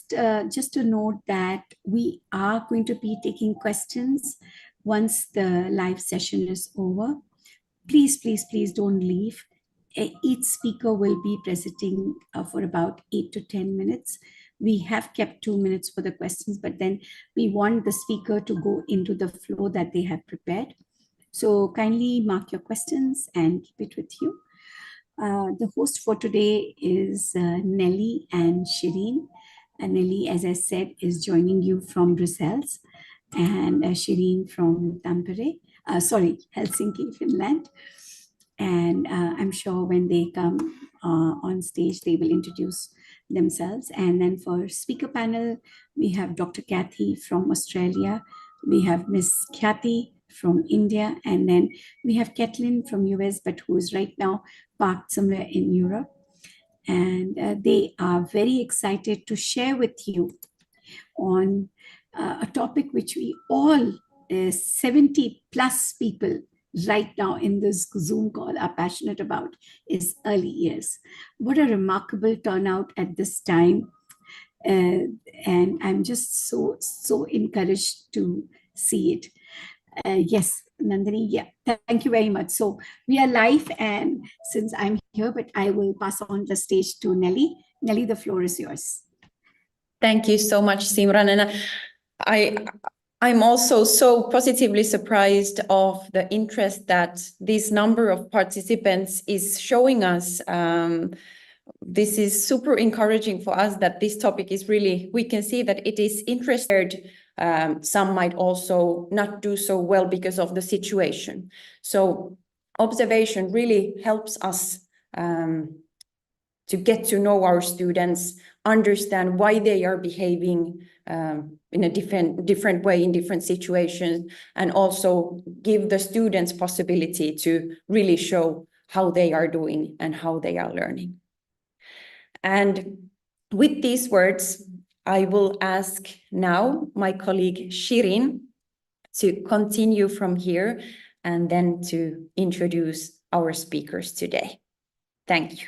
just to note that we are going to be taking questions once the live session is over. Please, please, please don't leave. Each speaker will be presenting for about 8 to 10 minutes. We have kept 2 minutes for the questions, but then we want the speaker to go into the flow that they have prepared. So kindly mark your questions and keep it with you. The host for today is Nelly and Shireen. Nelly, as I said, is joining you from Brussels, and Shireen from Helsinki, Finland. And I'm sure when they come on stage, they will introduce themselves. And then for speaker panel, we have Dr. Kathy from Australia. We have Miss Kathy from India. And then we have Kathleen from US, but who is right now parked somewhere in Europe. And they are very excited to share with you on a topic which we all, 70 plus people right now in this Zoom call are passionate about, is early years. What a remarkable turnout at this time. And I'm just so encouraged to see it. Yes, Nandini, yeah, thank you very much. So we are live, and since I'm here, but I will pass on the stage to Nelly. Nelly, the floor is yours. Thank you so much, Simran. And I'm also so positively surprised of the interest that this number of participants is showing us. This is super encouraging for us that this topic is really, we can see that it is interested. Some might also not do so well because of the situation. So observation really helps us to get to know our students, understand why they are behaving in a different way in different situations, and also give the students possibility to really show how they are doing and how they are learning. And with these words, I will ask now my colleague Shireen to continue from here and then to introduce our speakers today. Thank you.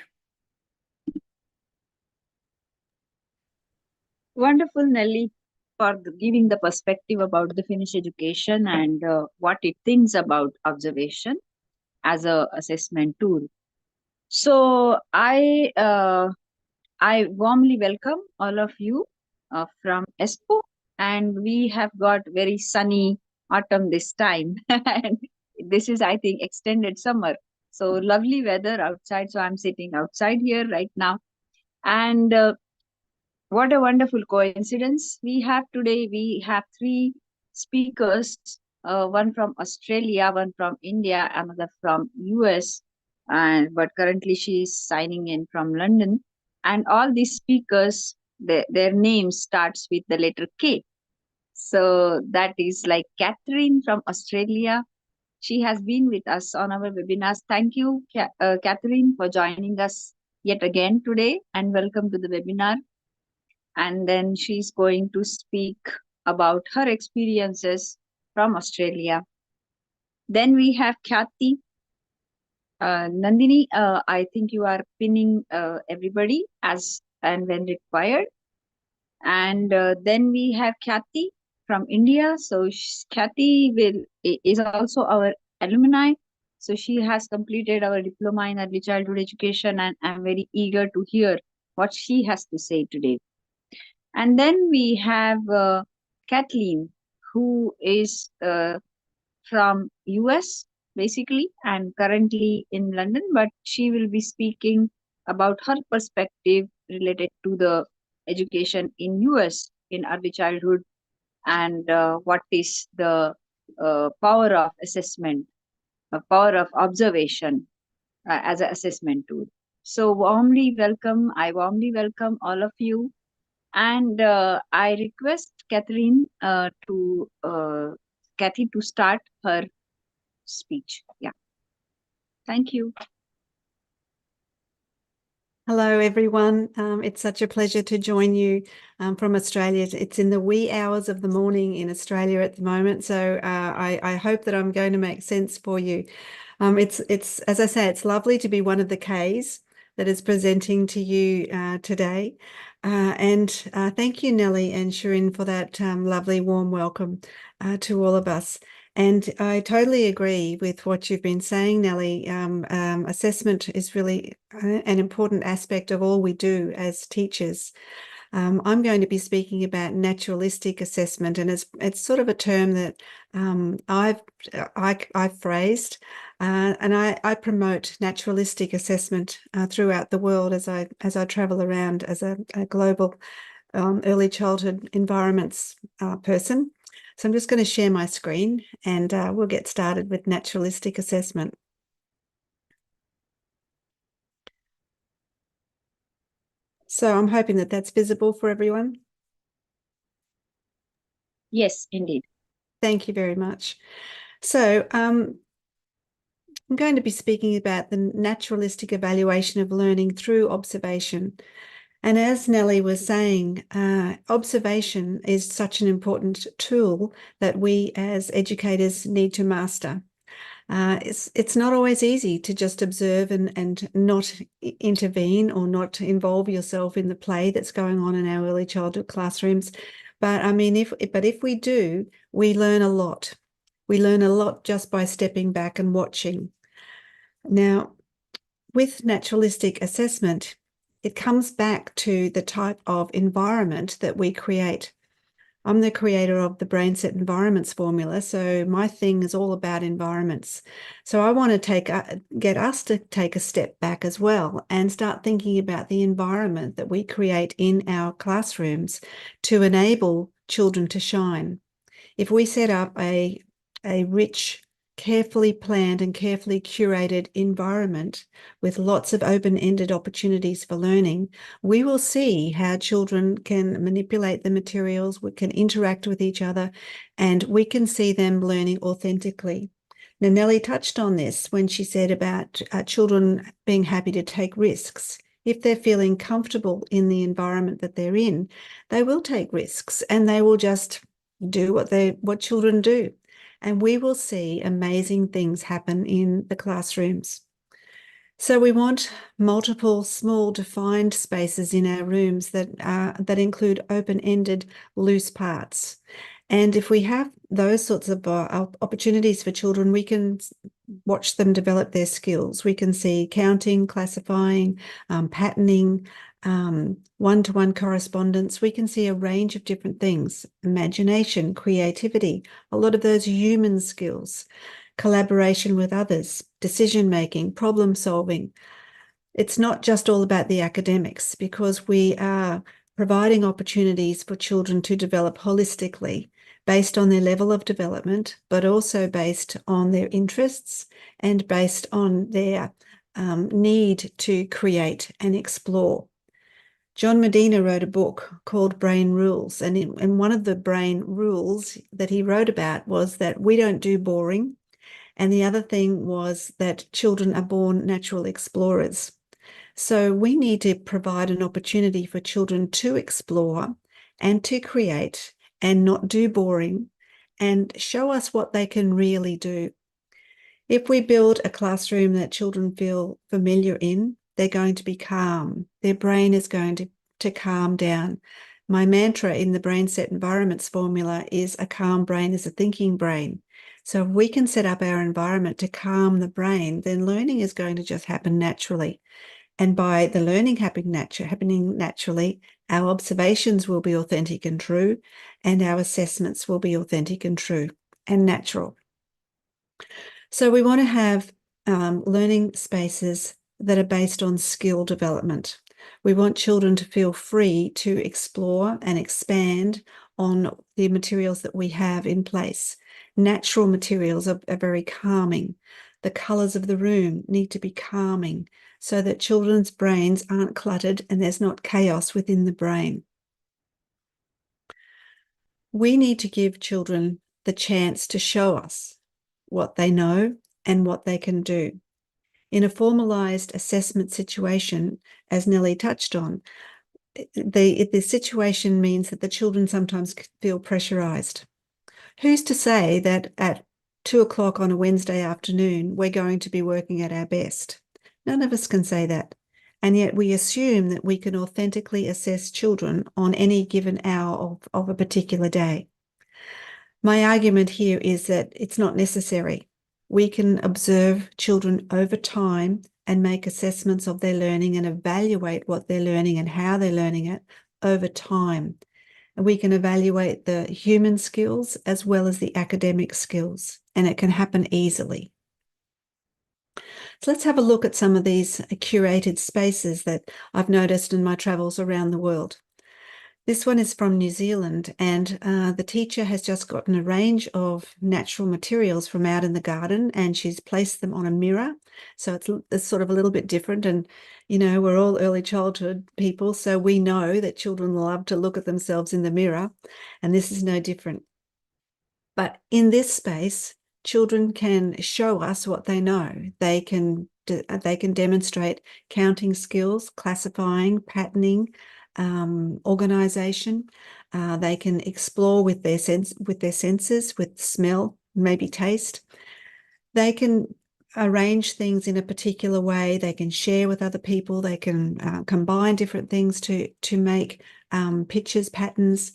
Wonderful, Nelly, for giving the perspective about the Finnish education and what it thinks about observation as a assessment tool. So I warmly welcome all of you from Espoo, and we have got very sunny autumn this time. And this is, I think, extended summer. So lovely weather outside. So I'm sitting outside here right now. And what a wonderful coincidence we have today. We have 3 speakers, one from Australia, one from India, another from US, but currently she is signing in from London. And all these speakers, their name starts with the letter K. So that is like Catherine from Australia. She has been with us on our webinars. Thank you, Catherine, for joining us yet again today, and welcome to the webinar. And then she's going to speak about her experiences from Australia. Then we have Kathy. Nandini, I think you are pinning everybody as and when required. And then we have Kathy from India. So Kathy is also our alumni. So she has completed our diploma in early childhood education, and I'm very eager to hear what she has to say today. And then we have Kathleen, who is from US basically and currently in London, but she will be speaking about her perspective related to the education in US in early childhood, and what is the power of assessment, power of observation as an assessment tool. So I warmly welcome all of you. And I request Kathy to start her speech. Yeah. Thank you. Hello, everyone. It's such a pleasure to join you from Australia. It's in the wee hours of the morning in Australia at the moment, so I hope that I'm going to make sense for you. It's as I say, it's lovely to be one of the Ks that is presenting to you today. And thank you, Nellie and Shirin, for that lovely warm welcome to all of us. And I totally agree with what you've been saying, Nellie. Assessment is really an important aspect of all we do as teachers. I'm going to be speaking about naturalistic assessment, and it's sort of a term that I've phrased, and I promote naturalistic assessment throughout the world as I travel around as a global early childhood environments person. So I'm just going to share my screen, and we'll get started with naturalistic assessment. So I'm hoping that that's visible for everyone. Yes, indeed. Thank you very much. So I'm going to be speaking about the naturalistic evaluation of learning through observation. And as Nellie was saying, observation is such an important tool that we as educators need to master. It's not always easy to just observe and not intervene or not involve yourself in the play that's going on in our early childhood classrooms. But I mean, if we do, we learn a lot. We learn a lot just by stepping back and watching. Now, with naturalistic assessment, it comes back to the type of environment that we create. I'm the creator of the Brain Set Environments formula, so my thing is all about environments. So I want to get us to take a step back as well and start thinking about the environment that we create in our classrooms to enable children to shine. If we set up a rich, carefully planned and carefully curated environment with lots of open-ended opportunities for learning, we will see how children can manipulate the materials, we can interact with each other, and we can see them learning authentically. Now, Nellie touched on this when she said about children being happy to take risks. If they're feeling comfortable in the environment that they're in, they will take risks and they will just do what children do. And we will see amazing things happen in the classrooms. So we want multiple small defined spaces in our rooms that include open-ended loose parts. And if we have those sorts of opportunities for children, we can watch them develop their skills. We can see counting, classifying, patterning, one-to-one correspondence. We can see a range of different things: imagination, creativity, a lot of those human skills, collaboration with others, decision-making, problem-solving. It's not just all about the academics, because we are providing opportunities for children to develop holistically based on their level of development, but also based on their interests and based on their need to create and explore. John Medina wrote a book called Brain Rules, and one of the brain rules that he wrote about was that we don't do boring, and the other thing was that children are born natural explorers. So we need to provide an opportunity for children to explore and to create and not do boring, and show us what they can really do. If we build a classroom that children feel familiar in, they're going to be calm. Their brain is going to calm down. My mantra in the Brain Set Environments formula is a calm brain is a thinking brain. So if we can set up our environment to calm the brain, then learning is going to just happen naturally. And by the learning happening naturally, our observations will be authentic and true, and our assessments will be authentic and true and natural. So we want to have learning spaces that are based on skill development. We want children to feel free to explore and expand on the materials that we have in place. Natural materials are very calming. The colours of the room need to be calming so that children's brains aren't cluttered and there's not chaos within the brain. We need to give children the chance to show us what they know and what they can do. In a formalized assessment situation, as Nellie touched on, the situation means that the children sometimes feel pressurized. Who's to say that at 2 o'clock on a Wednesday afternoon, we're going to be working at our best? None of us can say that. And yet we assume that we can authentically assess children on any given hour of a particular day. My argument here is that it's not necessary. We can observe children over time and make assessments of their learning and evaluate what they're learning and how they're learning it over time. And we can evaluate the human skills as well as the academic skills, and it can happen easily. So let's have a look at some of these curated spaces that I've noticed in my travels around the world. This one is from New Zealand, and the teacher has just gotten a range of natural materials from out in the garden, and she's placed them on a mirror. So it's sort of a little bit different. And, you know, we're all early childhood people, so we know that children love to look at themselves in the mirror, and this is no different. But in this space, children can show us what they know. They can demonstrate counting skills, classifying, patterning, organization. They can explore with their senses, with smell, maybe taste. They can arrange things in a particular way. They can share with other people. They can combine different things to make pictures, patterns.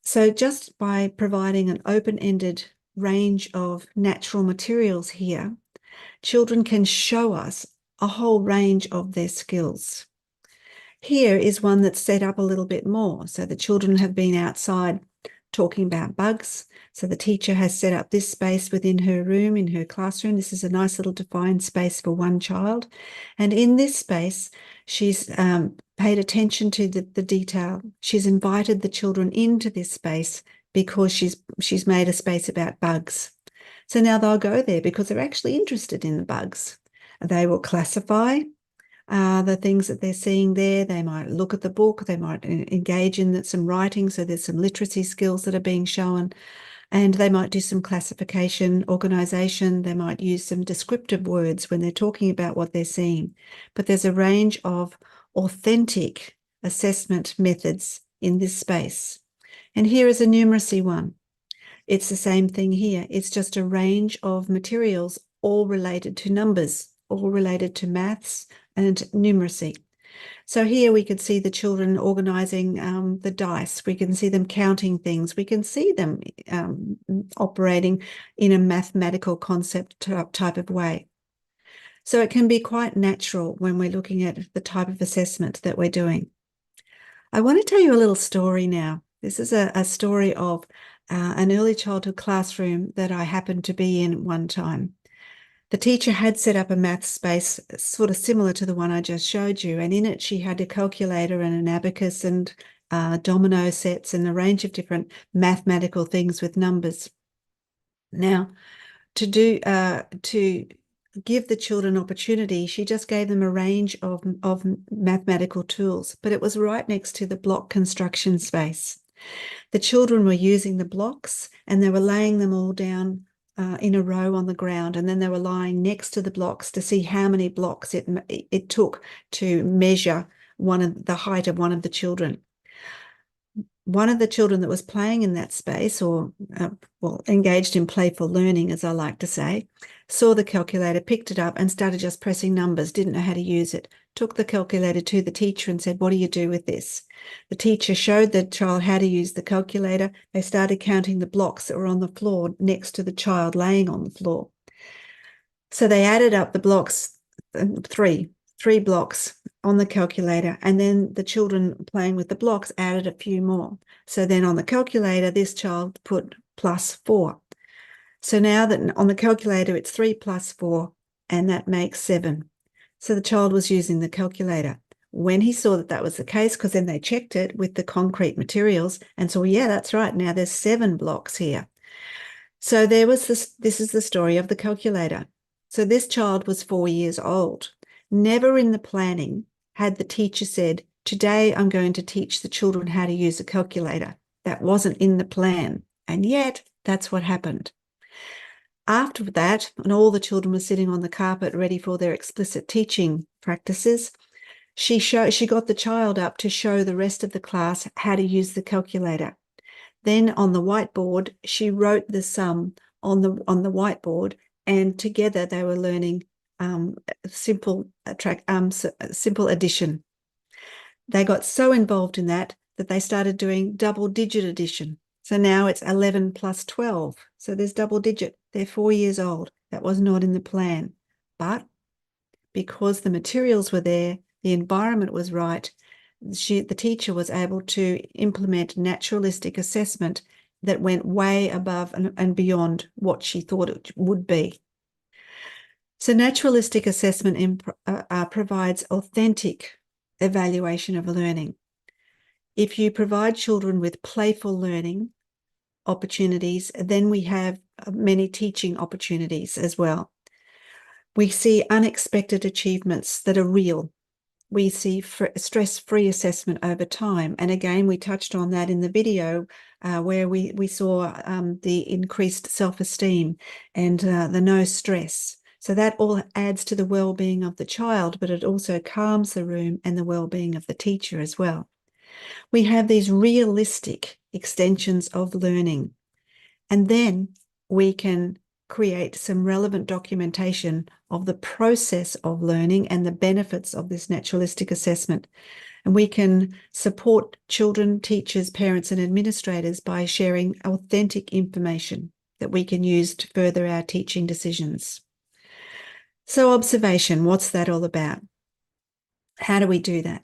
So just by providing an open-ended range of natural materials here, children can show us a whole range of their skills. Here is one that's set up a little bit more. So the children have been outside talking about bugs. So the teacher has set up this space within her room, in her classroom. This is a nice little defined space for one child. And in this space, she's paid attention to the detail. She's invited the children into this space because she's made a space about bugs. So now they'll go there because they're actually interested in the bugs. They will classify the things that they're seeing there. They might look at the book. They might engage in some writing. So there's some literacy skills that are being shown. And they might do some classification, organization. They might use some descriptive words when they're talking about what they're seeing. But there's a range of authentic assessment methods in this space. And here is a numeracy one. It's the same thing here. It's just a range of materials, all related to numbers, all related to maths and numeracy. So here we could see the children organizing the dice. We can see them counting things. We can see them operating in a mathematical concept type of way. So it can be quite natural when we're looking at the type of assessment that we're doing. I want to tell you a little story now. This is a story of an early childhood classroom that I happened to be in one time. The teacher had set up a math space sort of similar to the one I just showed you, and in it she had a calculator and an abacus and domino sets and a range of different mathematical things with numbers. Now, to give the children opportunity, she just gave them a range of mathematical tools, but it was right next to the block construction space. The children were using the blocks and they were laying them all down in a row on the ground, and then they were lying next to the blocks to see how many blocks it took to measure the height of one of the children. One of the children that was playing in that space, or engaged in playful learning, as I like to say, saw the calculator, picked it up and started just pressing numbers, didn't know how to use it, took the calculator to the teacher and said, "What do you do with this?" The teacher showed the child how to use the calculator. They started counting the blocks that were on the floor next to the child laying on the floor. So they added up the blocks, three blocks on the calculator, and then the children playing with the blocks added a few more. So then on the calculator, this child put +4. So now that on the calculator, it's 3 + 4, and that makes 7. So the child was using the calculator. When he saw that that was the case, because then they checked it with the concrete materials and saw, yeah, that's right. Now there's 7 blocks here. So there was this is the story of the calculator. So this child was 4 years old. Never in the planning had the teacher said, "Today I'm going to teach the children how to use a calculator." That wasn't in the plan. And yet that's what happened. After that, and all the children were sitting on the carpet ready for their explicit teaching practices, she got the child up to show the rest of the class how to use the calculator. Then on the whiteboard, she wrote the sum on the whiteboard, and together they were learning simple addition. They got so involved in that they started doing double-digit addition. So now it's 11 plus 12. So there's double digit. They're 4 years old. That was not in the plan. But because the materials were there, the environment was right, the teacher was able to implement naturalistic assessment that went way above and beyond what she thought it would be. So naturalistic assessment provides authentic evaluation of learning. If you provide children with playful learning opportunities, then we have many teaching opportunities as well. We see unexpected achievements that are real. We see stress-free assessment over time. And again, we touched on that in the video where we saw the increased self-esteem and the no stress. So that all adds to the well-being of the child, but it also calms the room and the well-being of the teacher as well. We have these realistic extensions of learning, and then we can create some relevant documentation of the process of learning and the benefits of this naturalistic assessment. And we can support children, teachers, parents, and administrators by sharing authentic information that we can use to further our teaching decisions. So observation, what's that all about? How do we do that?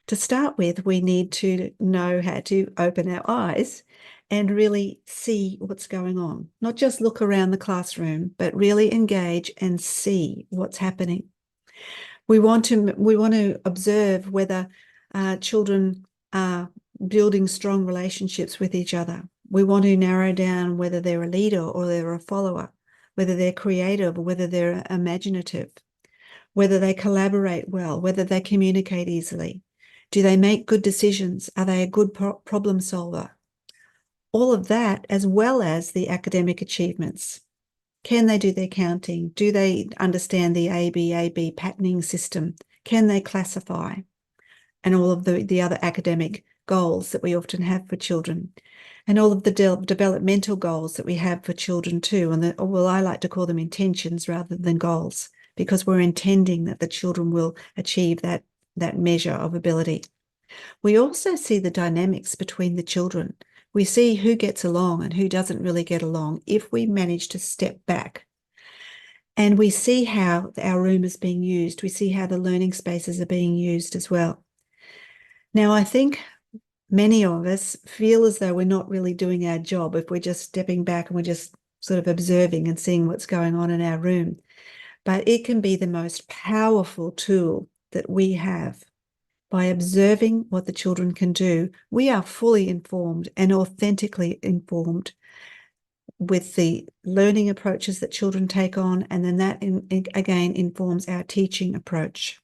To start with, we need to know how to open our eyes and really see what's going on. Not just look around the classroom, but really engage and see what's happening. We want to observe whether children are building strong relationships with each other. We want to narrow down whether they're a leader or they're a follower, whether they're creative or whether they're imaginative, whether they collaborate well, whether they communicate easily. Do they make good decisions? Are they a good problem solver? All of that, as well as the academic achievements. Can they do their counting? Do they understand the ABAB patterning system? Can they classify? And all of the other academic goals that we often have for children. And all of the developmental goals that we have for children too. And I like to call them intentions rather than goals, because we're intending that the children will achieve that measure of ability. We also see the dynamics between the children. We see who gets along and who doesn't really get along if we manage to step back. And we see how our room is being used. We see how the learning spaces are being used as well. Now, I think many of us feel as though we're not really doing our job if we're just stepping back and we're just sort of observing and seeing what's going on in our room. But it can be the most powerful tool that we have. By observing what the children can do, we are fully informed and authentically informed with the learning approaches that children take on, and then that again informs our teaching approach.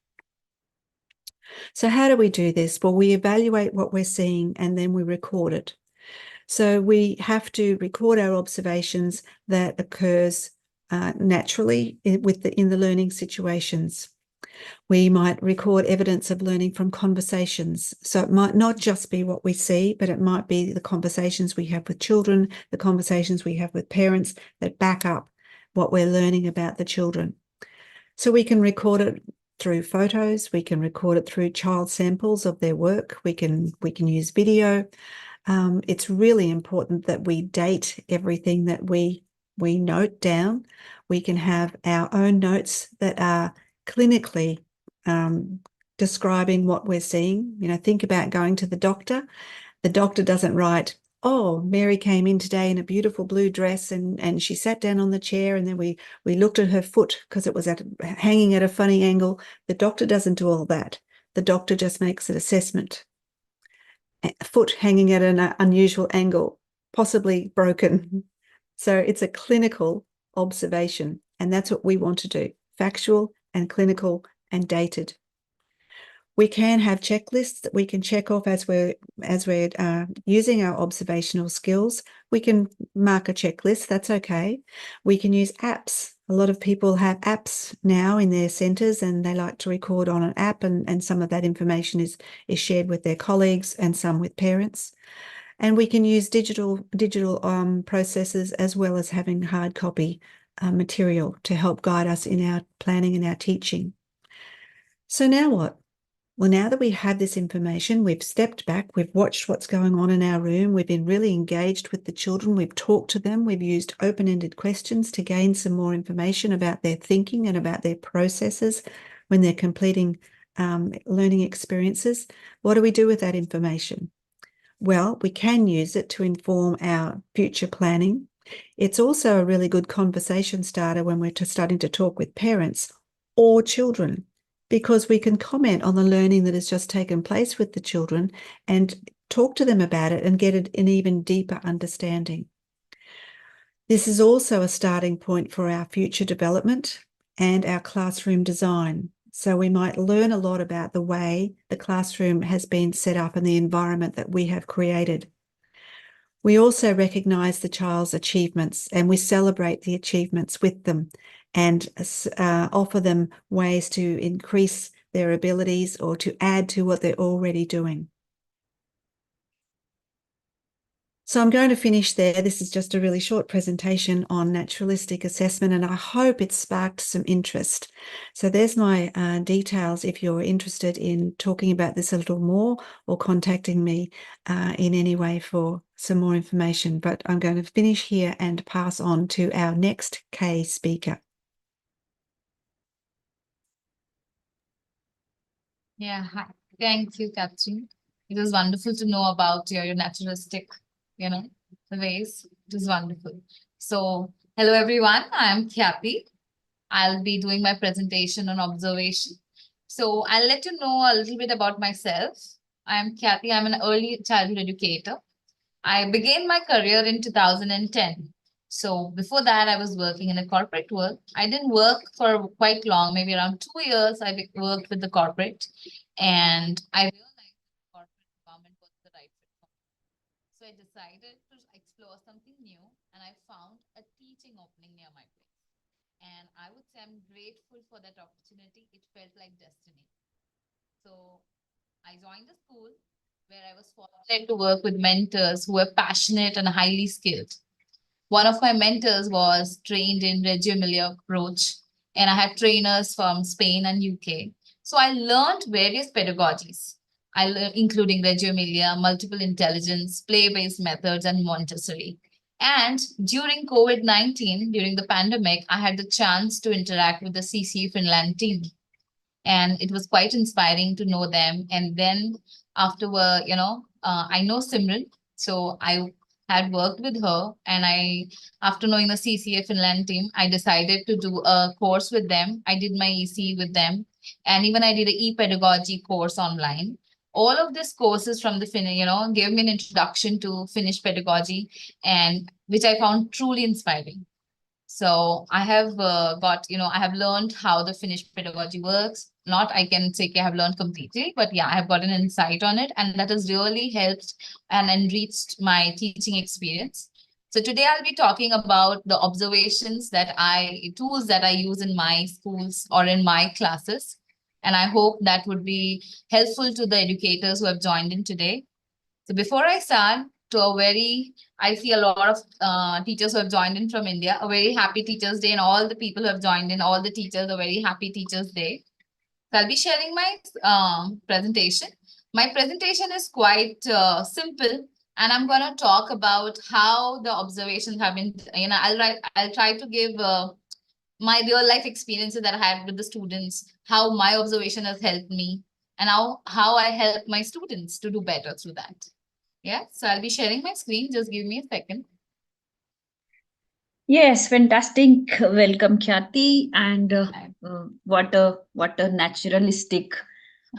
So how do we do this? Well, we evaluate what we're seeing and then we record it. So we have to record our observations that occurs naturally in the learning situations. We might record evidence of learning from conversations. So it might not just be what we see, but it might be the conversations we have with children, the conversations we have with parents that back up what we're learning about the children. So we can record it through photos, we can record it through child samples of their work, we can use video. It's really important that we date everything that we note down. We can have our own notes that are clinically describing what we're seeing. Think about going to the doctor. The doctor doesn't write, oh, Mary came in today in a beautiful blue dress and she sat down on the chair and then we looked at her foot because it was hanging at a funny angle. The doctor doesn't do all that. The doctor just makes an assessment. A foot hanging at an unusual angle, possibly broken. So it's a clinical observation, and that's what we want to do, factual and clinical and dated. We can have checklists that we can check off as we're using our observational skills. We can mark a checklist, that's okay. We can use apps. A lot of people have apps now in their centres and they like to record on an app, and some of that information is shared with their colleagues and some with parents. And we can use digital processes as well as having hard copy material to help guide us in our planning and our teaching. So now what? Well, now that we have this information, we've stepped back, we've watched what's going on in our room, we've been really engaged with the children, we've talked to them, we've used open-ended questions to gain some more information about their thinking and about their processes when they're completing learning experiences. What do we do with that information? Well, we can use it to inform our future planning. It's also a really good conversation starter when we're starting to talk with parents or children, because we can comment on the learning that has just taken place with the children and talk to them about it and get an even deeper understanding. This is also a starting point for our future development and our classroom design. So we might learn a lot about the way the classroom has been set up and the environment that we have created. We also recognise the child's achievements and we celebrate the achievements with them and offer them ways to increase their abilities or to add to what they're already doing. So I'm going to finish there. This is just a really short presentation on naturalistic assessment, and I hope it sparked some interest. So there's my details if you're interested in talking about this a little more or contacting me in any way for some more information. But I'm going to finish here and pass on to our next K speaker. Yeah, hi. Thank you, Katrin. It was wonderful to know about your naturalistic, ways. It was wonderful. So, hello everyone. I'm Khyati. I'll be doing my presentation on observation. So, I'll let you know a little bit about myself. I'm Khyati. I'm an early childhood educator. I began my career in 2010. So before that, I was working in a corporate world. I didn't work for quite long, maybe around 2 years. I worked with the corporate, and I realized the corporate environment was the right fit for me. So I decided to explore something new, and I found a teaching opening near my place. And I would say I'm grateful for that opportunity. It felt like destiny. So I joined a school where I was fortunate to work with mentors who were passionate and highly skilled. One of my mentors was trained in Reggio Emilia approach, and I had trainers from Spain and UK. So I learned various pedagogies, including Reggio Emilia, multiple intelligence, play-based methods, and Montessori. And during COVID-19, during the pandemic, I had the chance to interact with the CCE Finland team. And it was quite inspiring to know them. And then afterward, I know Simran, so I had worked with her, and after knowing the CCA Finland team, I decided to do a course with them. I did my EC with them, and even I did an e-pedagogy course online. All of these courses from the gave me an introduction to Finnish pedagogy, and which I found truly inspiring. So I have I have learned how the Finnish pedagogy works. Not I can say I have learned completely, but yeah, I have got an insight on it, and that has really helped and enriched my teaching experience. So today I'll be talking about the tools that I use in my schools or in my classes. And I hope that would be helpful to the educators who have joined in today. So before I start, I see a lot of teachers who have joined in from India. A very happy Teachers Day, and all the people who have joined in, all the teachers, a very happy Teachers Day. So I'll be sharing my presentation. My presentation is quite simple, and I'm going to talk about how the observations have been. I'll try to give my real life experiences that I had with the students, how my observation has helped me, and how I help my students to do better through that. Yeah, so I'll be sharing my screen. Just give me a second. Yes, fantastic. Welcome, Khyati. And what a naturalistic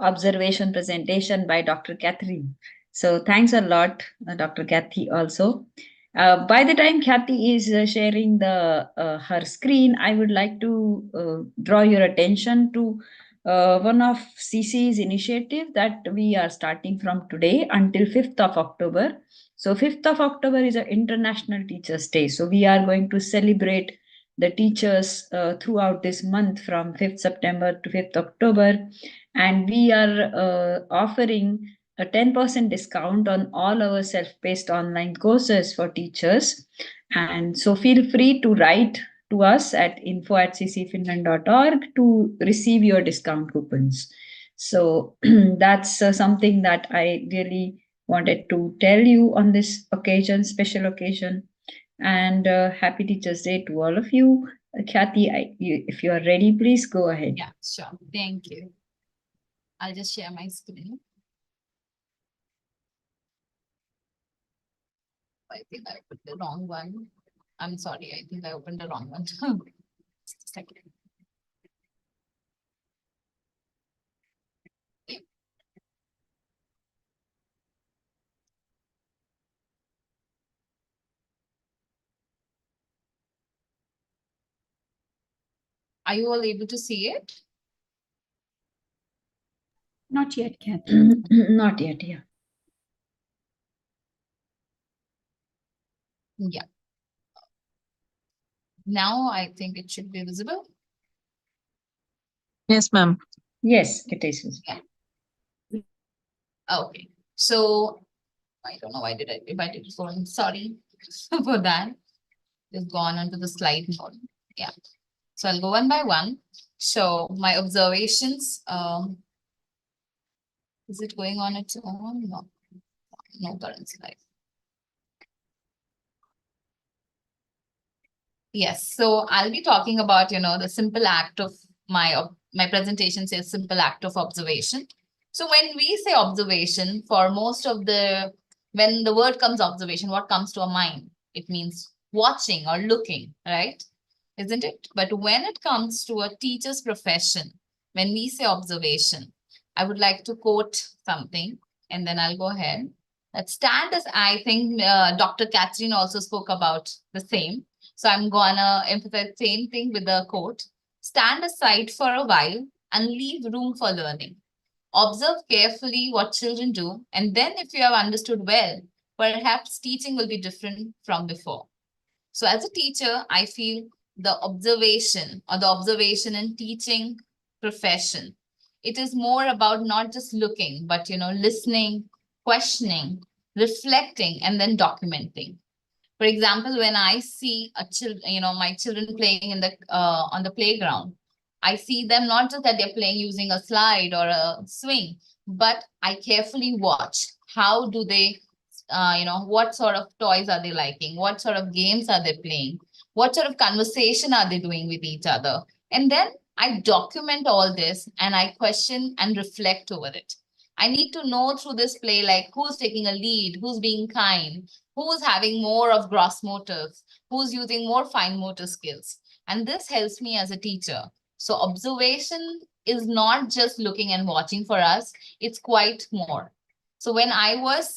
observation presentation by Dr. Catherine. So thanks a lot, Dr. Kathy, also. By the time Khyati is sharing her screen, I would like to draw your attention to one of CC's initiative that we are starting from today until 5th of October. So 5th of October is an International Teachers' Day. So we are going to celebrate the teachers throughout this month from 5th September to 5th October. And we are offering a 10% discount on all our self-paced online courses for teachers. And so feel free to write to us at info@ccfinland.org to receive your discount coupons. So that's something that I really wanted to tell you on this occasion, special occasion. And happy Teachers Day to all of you. Khyati, if you are ready, please go ahead. Yeah, sure. Thank you. I'll just share my screen. I think I put the wrong one. I'm sorry. I think I opened the wrong one. Just a second. Are you all able to see it? Not yet, Kathy. Not yet, yeah. Yeah. Now I think it should be visible. Yes, ma'am. Yes, it is. Okay. So I don't know why did if I did it for sorry for that. Just gone onto the slide mode. Yeah. So I'll go one by one. So my observations, is it going on its own? No, no current slide. Yes, so I'll be talking about, the simple act of my presentation says simple act of observation. So when we say observation, for most of when the word comes observation, what comes to our mind? It means watching or looking, right? Isn't it? But when it comes to a teacher's profession, when we say observation, I would like to quote something and then I'll go ahead. That stand as I think Dr. Catherine also spoke about the same. So I'm gonna emphasize the same thing with the quote. Stand aside for a while and leave room for learning. Observe carefully what children do, and then if you have understood well, perhaps teaching will be different from before. So as a teacher, I feel the observation and teaching profession, it is more about not just looking, but listening, questioning, reflecting, and then documenting. For example, when I see my children playing in the on the playground, I see them not just that they're playing using a slide or a swing, but I carefully watch how do they, what sort of toys are they liking, what sort of games are they playing, what sort of conversation are they doing with each other, and then I document all this and I question and reflect over it. I need to know through this play, like who's taking a lead, who's being kind, who's having more of gross motives, who's using more fine motor skills. And this helps me as a teacher. So observation is not just looking and watching for us, it's quite more. So when I was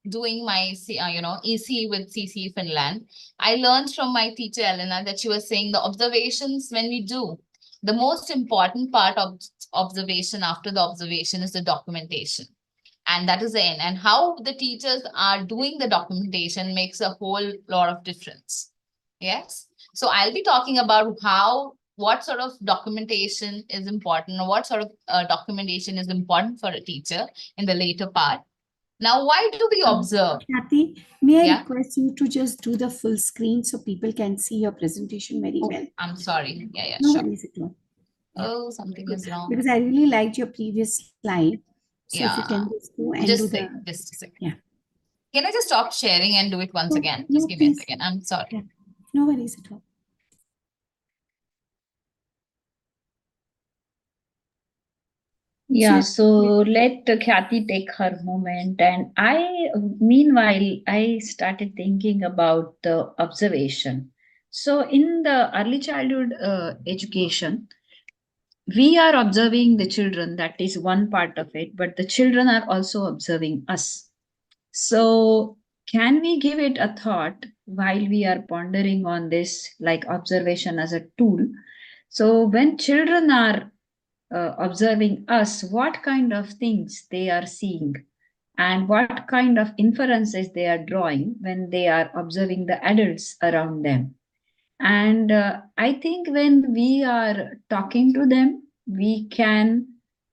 doing my, EC with CC Finland, I learned from my teacher, Elena, that she was saying the observations when we do, the most important part of observation after the observation is the documentation. And that is the end. And how the teachers are doing the documentation makes a whole lot of difference. Yes. So I'll be talking about what sort of documentation is important, or what sort of documentation is important for a teacher in the later part. Now, why do we observe? Kathy, may I Yeah. request you to just do the full screen so people can see your presentation very Oh, well? I'm sorry. Yeah, No sure. worries at all. Oh, something is wrong. Because I really liked your previous slide. So if you Yeah. can just go and do Just the... a second. Yeah. Can I just stop sharing and do it once No, again? no, Just give me a please. second. I'm sorry. Yeah. No worries at all. Yeah, so let Khyati take her moment. And meanwhile, I started thinking about the observation. So in the early childhood education, we are observing the children, that is one part of it, but the children are also observing us. So can we give it a thought while we are pondering on this, like observation as a tool? So when children are observing us, what kind of things they are seeing and what kind of inferences they are drawing when they are observing the adults around them. And I think when we are talking to them, we can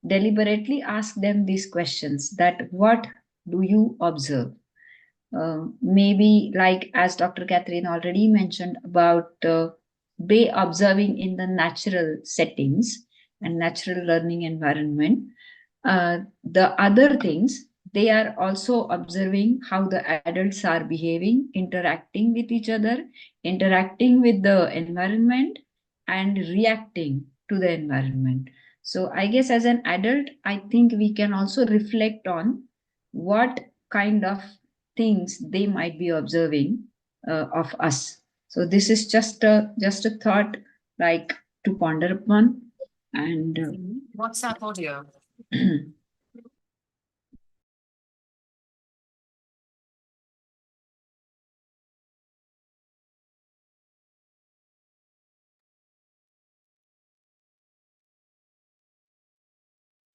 deliberately ask them these questions: that what do you observe? Maybe like as Dr. Catherine already mentioned about they observing in the natural settings and natural learning environment. The other things, they are also observing how the adults are behaving, interacting with each other, interacting with the environment, and reacting to the environment. So I guess as an adult, I think we can also reflect on what kind of things they might be observing of us. So this is just a thought, like, to ponder upon. And What's that audio?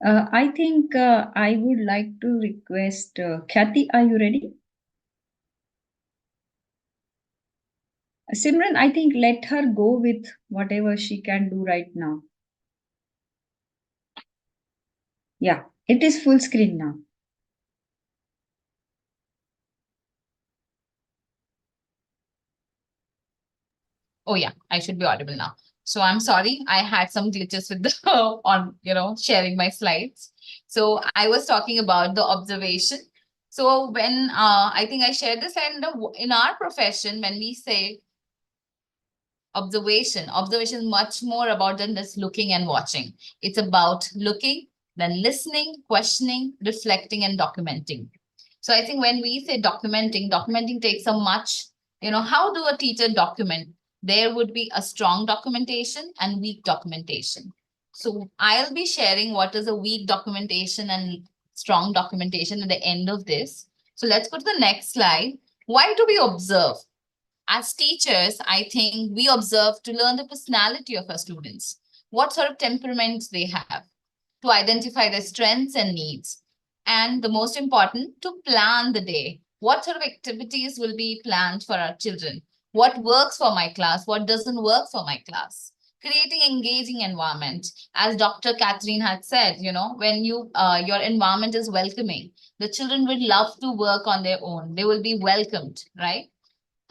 I think I would like to request Kathy, are you ready? Simran, I think let her go with whatever she can do right now. Yeah, it is full screen now. Oh yeah, I should be audible now. So I'm sorry, I had some glitches with the on sharing my slides. So I was talking about the observation. So when I think I shared this, and in our profession, when we say observation is much more about than just looking and watching. It's about looking, then listening, questioning, reflecting, and documenting. So I think when we say documenting takes a much, how do a teacher document? There would be a strong documentation and weak documentation. So I'll be sharing what is a weak documentation and strong documentation at the end of this. So let's go to the next slide. Why do we observe? As teachers, I think we observe to learn the personality of our students, what sort of temperaments they have, to identify their strengths and needs. And the most important, to plan the day. What sort of activities will be planned for our children? What works for my class? What doesn't work for my class? Creating engaging environment. As Dr. Catherine had said, when your environment is welcoming, the children will love to work on their own. They will be welcomed, right?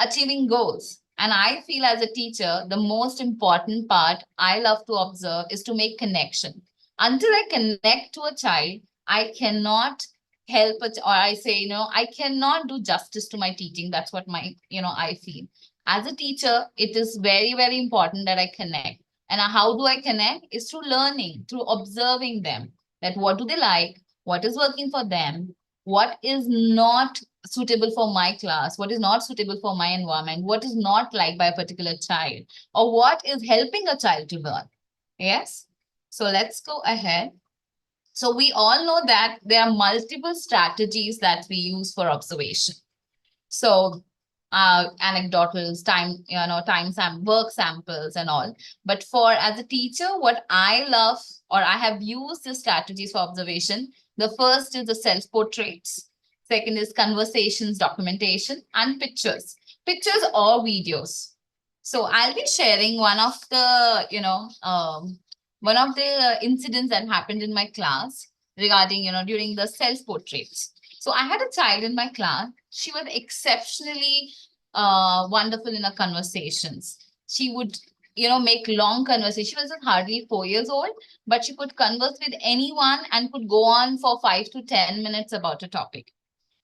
Achieving goals. And I feel as a teacher, the most important part I love to observe is to make connection. Until I connect to a child, I cannot help it, or I say, I cannot do justice to my teaching. That's what I feel. As a teacher, it is very, very important that I connect. And how do I connect? Is through learning, through observing them, that what do they like, what is working for them, what is not suitable for my class, what is not suitable for my environment, what is not liked by a particular child, or what is helping a child to learn. Yes. So let's go ahead. So we all know that there are multiple strategies that we use for observation. So anecdotals, work samples and all. But for as a teacher, what I love, or I have used the strategies for observation, the first is the self-portraits. Second is conversations, documentation, and pictures or videos. So I'll be sharing one of the incidents that happened in my class regarding, during the self-portraits. So I had a child in my class. She was exceptionally wonderful in her conversations. She would, make long conversations. She was hardly 4 years old, but she could converse with anyone and could go on for 5 to 10 minutes about a topic.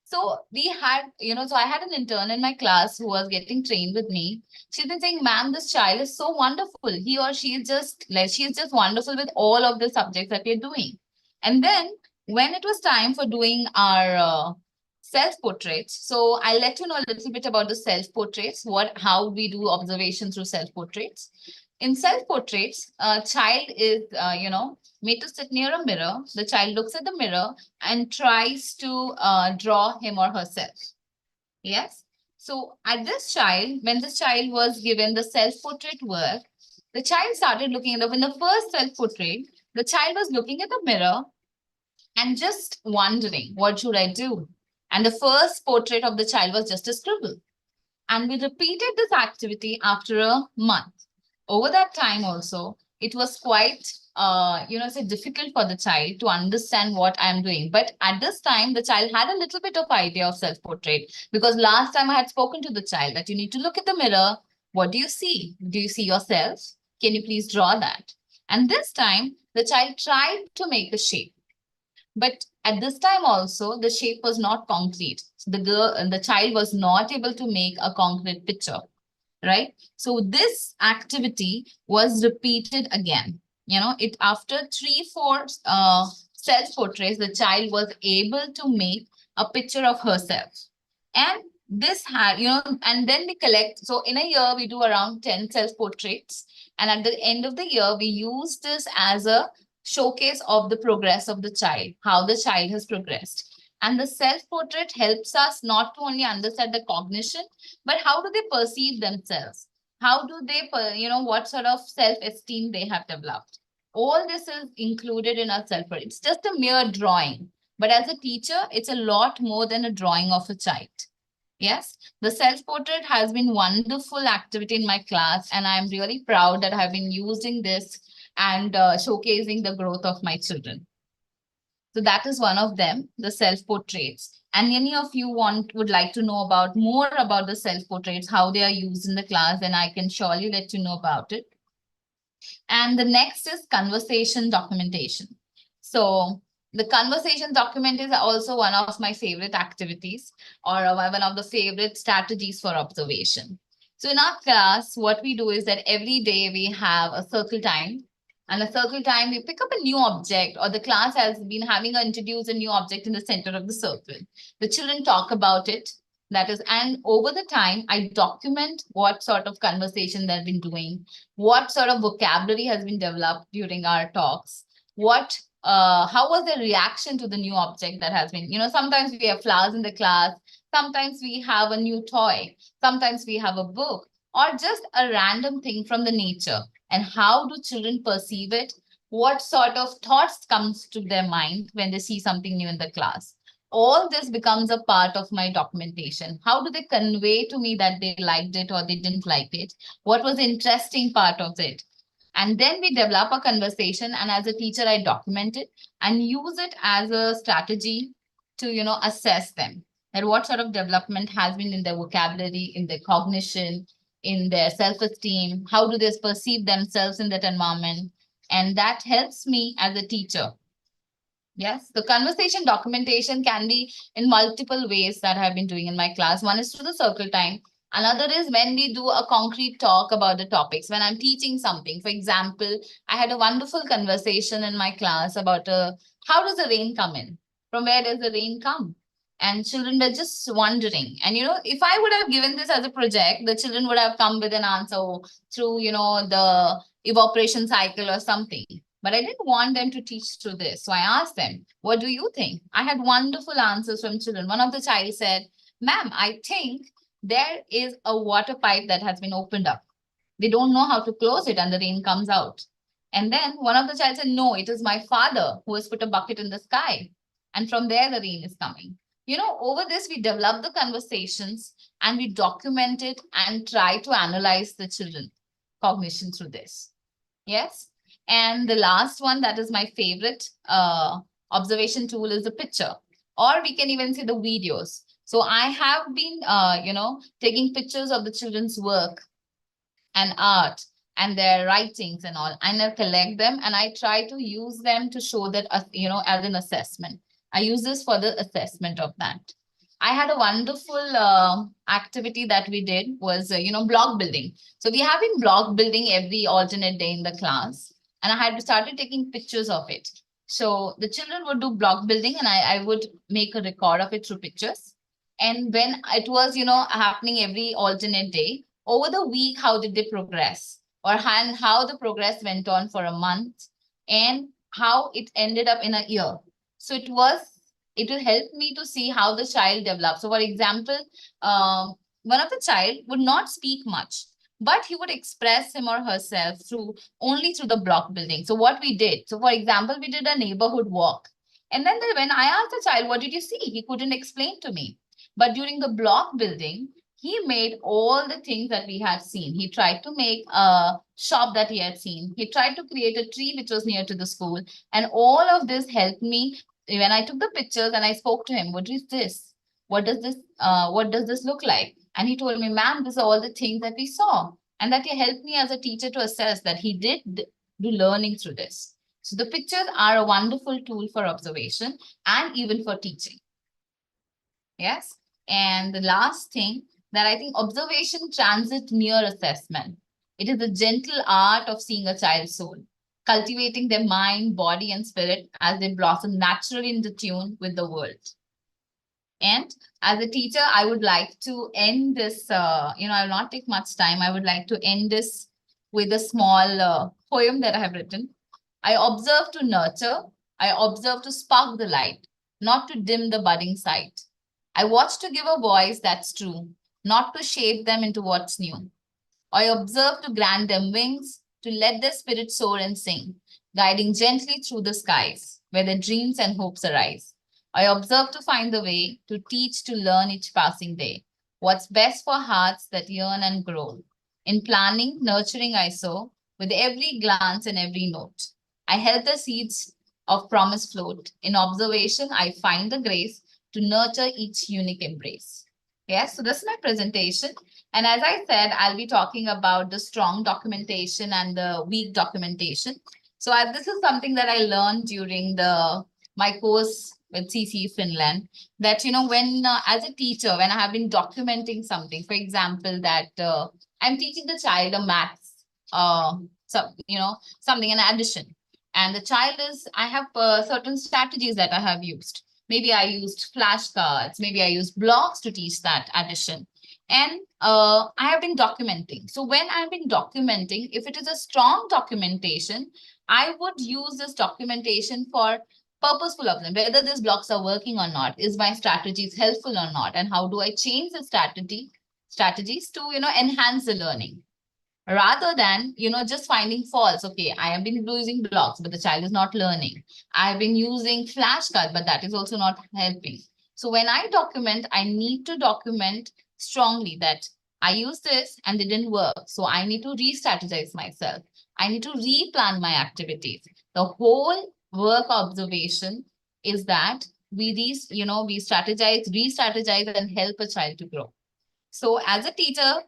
So we had, so I had an intern in my class who was getting trained with me. She's been saying, ma'am, this child is so wonderful. He or she is just like, she's just wonderful with all of the subjects that we're doing. And then when it was time for doing our self-portraits, so I'll let you know a little bit about the self-portraits, how we do observation through self-portraits. In self-portraits, a child is, made to sit near a mirror. The child looks at the mirror and tries to draw him or herself. Yes. So at this child, when this child was given the self-portrait work, the child started looking in the first self-portrait, the child was looking at the mirror and just wondering, what should I do? And the first portrait of the child was just a scribble. And we repeated this activity after a month. Over that time also, it was quite, difficult for the child to understand what I'm doing. But at this time, the child had a little bit of idea of self-portrait, because last time I had spoken to the child that you need to look at the mirror, What do you see? Do you see yourself? Can you please draw that? And this time, the child tried to make a shape. But at this time also, the shape was not concrete. So the child was not able to make a concrete picture, right? So this activity was repeated again. It after 3-4 self-portraits, the child was able to make a picture of herself. And this had, and then we collect. So in a year, we do around 10 self-portraits. And at the end of the year, we use this as a showcase of the progress of the child, how the child has progressed. And the self-portrait helps us not to only understand the cognition, but how do they perceive themselves? How do they, what sort of self-esteem they have developed? All this is included in our self-portrait. It's just a mere drawing. But as a teacher, it's a lot more than a drawing of a child. Yes, the self-portrait has been wonderful activity in my class, and I'm really proud that I've been using this and showcasing the growth of my children. So that is one of them, the self-portraits. And any of you would like to know about more about the self-portraits, how they are used in the class, then I can surely let you know about it. And the next is conversation documentation. So the conversation document is also one of my favorite activities, or one of the favorite strategies for observation. So in our class, what we do is that every day we have a circle time. And a circle time, we pick up a new object, or the class has been having introduce a new object in the center of the circle. The children talk about it. That is, and over the time, I document what sort of conversation they've been doing, what sort of vocabulary has been developed during our talks, how was their reaction to the new object that has been, sometimes we have flowers in the class, sometimes we have a new toy, sometimes we have a book, or just a random thing from the nature. And how do children perceive it? What sort of thoughts comes to their mind when they see something new in the class? All this becomes a part of my documentation. How do they convey to me that they liked it or they didn't like it? What was the interesting part of it? And then we develop a conversation, and as a teacher, I document it and use it as a strategy to, assess them. And what sort of development has been in their vocabulary, in their cognition, in their self-esteem, how do they perceive themselves in that environment? And that helps me as a teacher. Yes, the conversation documentation can be in multiple ways that I've been doing in my class. One is through the circle time. Another is when we do a concrete talk about the topics, when I'm teaching something. For example, I had a wonderful conversation in my class about how does the rain come in? From where does the rain come? And children were just wondering. And, if I would have given this as a project, the children would have come with an answer through, the evaporation cycle or something. But I didn't want them to teach through this. So I asked them, what do you think? I had wonderful answers from children. One of the child said, ma'am, I think there is a water pipe that has been opened up. They don't know how to close it and the rain comes out. And then one of the child said, no, it is my father who has put a bucket in the sky. And from there, the rain is coming. Over this, we develop the conversations and we document it and try to analyze the children cognition through this. Yes. And the last one that is my favorite observation tool is the picture, or we can even see the videos. So I have been, taking pictures of the children's work and art and their writings and all, and I collect them and I try to use them to show that, as an assessment. I use this for the assessment of that. I had a wonderful activity that we did was, block building. So we have been block building every alternate day in the class. And I had started taking pictures of it. So the children would do block building and I would make a record of it through pictures. And when it was, happening every alternate day, over the week, how did they progress? Or how the progress went on for a month and how it ended up in a year. So it will help me to see how the child develops. So for example, one of the child would not speak much, but he would express him or herself only through the block building. So what we did, so for example, we did a neighborhood walk. And then when I asked the child, what did you see? He couldn't explain to me. But during the block building, he made all the things that we had seen. He tried to make a shop that he had seen. He tried to create a tree which was near to the school. And all of this helped me when I took the pictures and I spoke to him. What is this? What does this look like? And he told me, ma'am, these are all the things that we saw. and that he helped me as a teacher to assess that he did do learning through this. So the pictures are a wonderful tool for observation and even for teaching. Yes. And the last thing that I think observation transit near assessment. It is the gentle art of seeing a child's soul, cultivating their mind, body, and spirit as they blossom naturally into tune with the world. And as a teacher, I would like to end this, I will not take much time. I would like to end this with a small poem that I have written. I observe to nurture. I observe to spark the light, not to dim the budding sight. I watch to give a voice that's true, not to shape them into what's new. I observe to grant them wings, to let their spirit soar and sing, guiding gently through the skies, where their dreams and hopes arise. I observe to find the way, to teach, to learn each passing day, what's best for hearts that yearn and grow. In planning, nurturing I sow, with every glance and every note. I help the seeds of promise float. In observation, I find the grace to nurture each unique embrace. Yes, so this is my presentation. And as I said, I'll be talking about the strong documentation and the weak documentation. So this is something that I learned during my course with CC Finland, that, when as a teacher, when I have been documenting something, for example, that I'm teaching the child a maths, something, an addition. And the child I have certain strategies that I have used. Maybe I used flashcards, maybe I used blocks to teach that addition. And I have been documenting. So when I've been documenting, if it is a strong documentation, I would use this documentation for purposeful of them, whether these blocks are working or not, is my strategies helpful or not, and how do I change the strategies to, enhance the learning. Rather than, just finding faults. Okay, I have been using blocks, but the child is not learning. I have been using flashcards, but that is also not helping. So when I document, I need to document strongly that I used this and it didn't work. So I need to re-strategize myself. I need to replan my activities. The whole work observation is that we strategize, re-strategize, and help a child to grow. So as a teacher,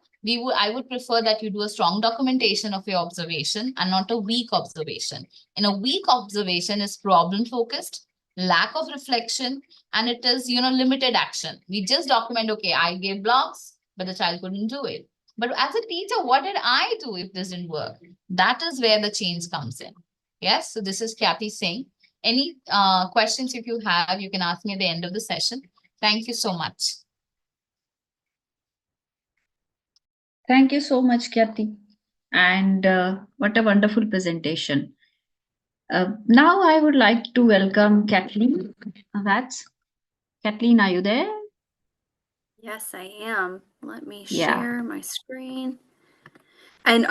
I would prefer that you do a strong documentation of your observation and not a weak observation. And a weak observation is problem focused, lack of reflection, and it is, limited action. We just document, okay, I gave blocks, but the child couldn't do it. But as a teacher, what did I do if this didn't work? That is where the change comes in. Yes, so this is Kathy saying. Any questions if you have, you can ask me at the end of the session. Thank you so much. Thank you so much, Kathy. And what a wonderful presentation. Now I would like to welcome Kathleen. Kathleen, are you there? Yes, I am. Let me Yeah. share my screen. And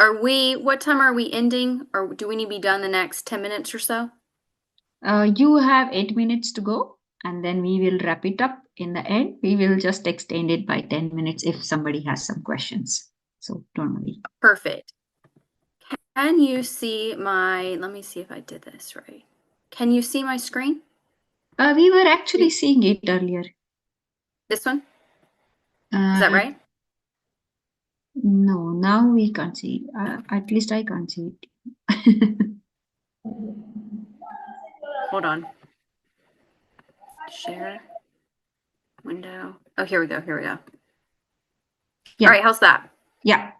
what time are we ending? Or do we need to be done the next 10 minutes or so? You have 8 minutes to go, and then we will wrap it up. In the end, we will just extend it by 10 minutes if somebody has some questions. So don't worry. Perfect. Can you see let me see if I did this right. Can you see my screen? We were actually seeing it earlier. This one? Is that right? No, now we can't see. At least I can't see it. Hold on. Share. Window. Oh, here we go. Yeah. All right, how's that? Yeah.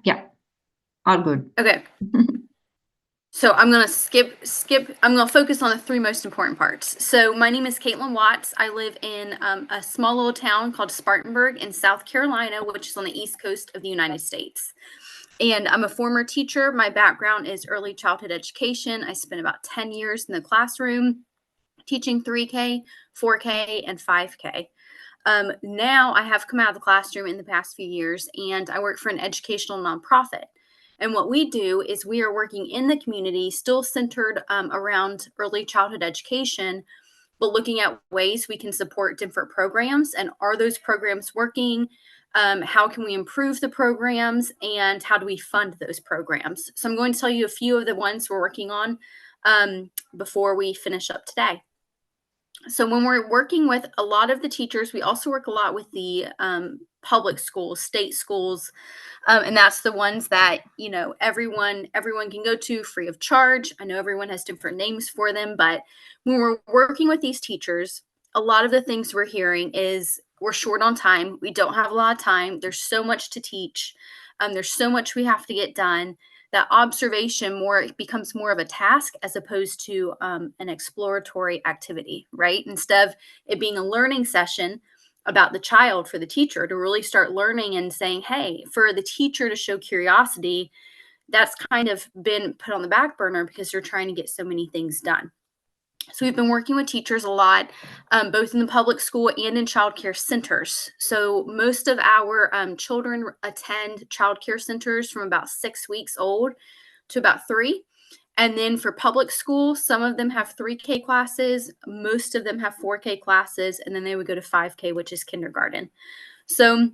All good. Okay. So I'm going to skip. I'm going to focus on the three most important parts. So my name is Caitlin Watts. I live in a small little town called Spartanburg in South Carolina, which is on the East Coast of the United States. And I'm a former teacher. My background is early childhood education. I spent about 10 years in the classroom teaching 3K, 4K, and 5K. Now I have come out of the classroom in the past few years, and I work for an educational nonprofit. And what we do is we are working in the community, still centered around early childhood education, but looking at ways we can support different programs. And are those programs working? How can we improve the programs? And how do we fund those programs? So I'm going to tell you a few of the ones we're working on before we finish up today. So when we're working with a lot of the teachers, we also work a lot with the public schools, state schools, and that's the ones that, you know, everyone can go to free of charge. I know everyone has different names for them, but when we're working with these teachers, a lot of the things we're hearing is we're short on time. We don't have a lot of time. There's so much to teach. There's so much we have to get done. That observation becomes more of a task as opposed to an exploratory activity, right? Instead of it being a learning session about the child for the teacher to really start learning and saying, hey, for the teacher to show curiosity, that's kind of been put on the back burner because you're trying to get so many things done. So we've been working with teachers a lot, both in the public school and in childcare centers. So most of our children attend childcare centers from about 6 weeks old to about 3. And then for public school, some of them have 3K classes, most of them have 4K classes, and then they would go to 5K, which is kindergarten. So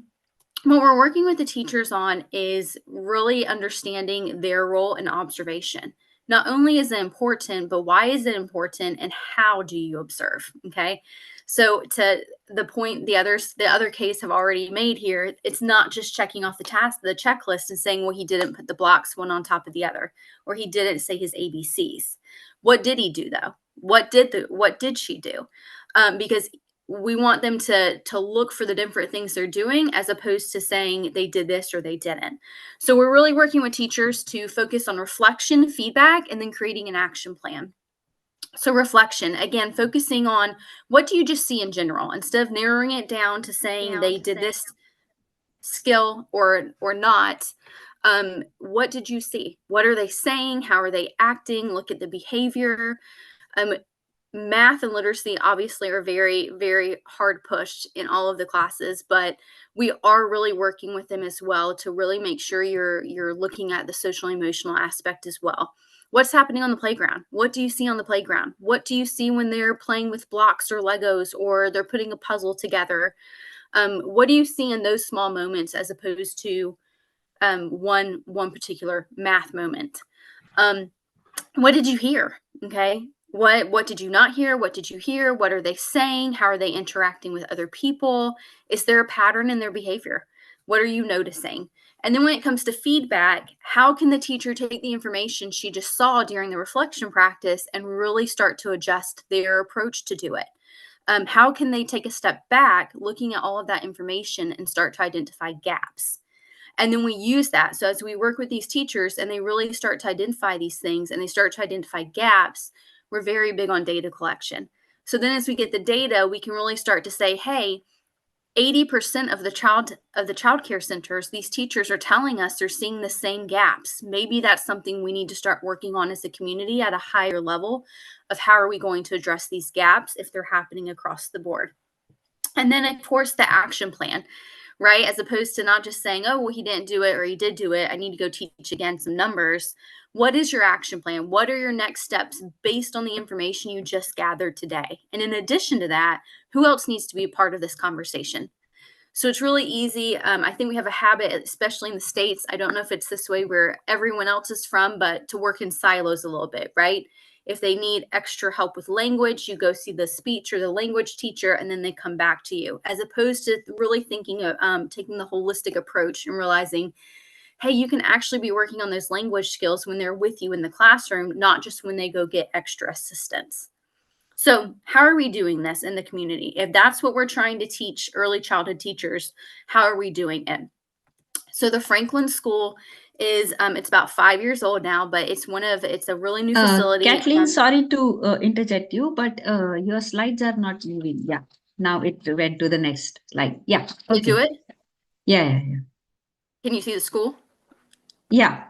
what we're working with the teachers on is really understanding their role in observation. Not only is it important, but why is it important and how do you observe? Okay. So to the point the other case have already made here, it's not just checking off the checklist and saying, well, he didn't put the blocks one on top of the other, or he didn't say his ABCs. What did he do though? What did she do? Because we want them to look for the different things they're doing as opposed to saying they did this or they didn't. So we're really working with teachers to focus on reflection, feedback, and then creating an action plan. So reflection, again, focusing on what do you just see in general instead of narrowing it down to saying they did this skill or not. What did you see? What are they saying? How are they acting? Look at the behavior. Math and literacy obviously are very, very hard pushed in all of the classes, but we are really working with them as well to really make sure you're looking at the social emotional aspect as well. What's happening on the playground? What do you see on the playground? What do you see when they're playing with blocks or Legos or they're putting a puzzle together? What do you see in those small moments as opposed to one particular math moment? What did you hear? Okay. What did you not hear? What did you hear? What are they saying? How are they interacting with other people? Is there a pattern in their behavior? What are you noticing? And then when it comes to feedback, how can the teacher take the information she just saw during the reflection practice and really start to adjust their approach to do it? How can they take a step back, looking at all of that information and start to identify gaps? And then we use that. So as we work with these teachers and they really start to identify these things and they start to identify gaps, we're very big on data collection. So then as we get the data, we can really start to say, hey, 80% of the child care centers, these teachers are telling us they're seeing the same gaps. Maybe that's something we need to start working on as a community at a higher level of how are we going to address these gaps if they're happening across the board. And then of course the action plan, right? As opposed to not just saying, oh, well, he didn't do it or he did do it. I need to go teach again some numbers. What is your action plan? What are your next steps based on the information you just gathered today? And in addition to that, who else needs to be a part of this conversation? So it's really easy. I think we have a habit, especially in the States. I don't know if it's this way where everyone else is from, but to work in silos a little bit, right? If they need extra help with language, you go see the speech or the language teacher, and then they come back to you, as opposed to really thinking of taking the holistic approach and realizing, hey, you can actually be working on those language skills when they're with you in the classroom, not just when they go get extra assistance. So how are we doing this in the community? If that's what we're trying to teach early childhood teachers, how are we doing it? So the Franklin School is it's about 5 years old now, but it's a really new facility. Kathleen, sorry to interject you, but your slides are not moving. Yeah. Now it went to the next slide. Yeah. Can you do it? Yeah. Can you see the school? Yeah.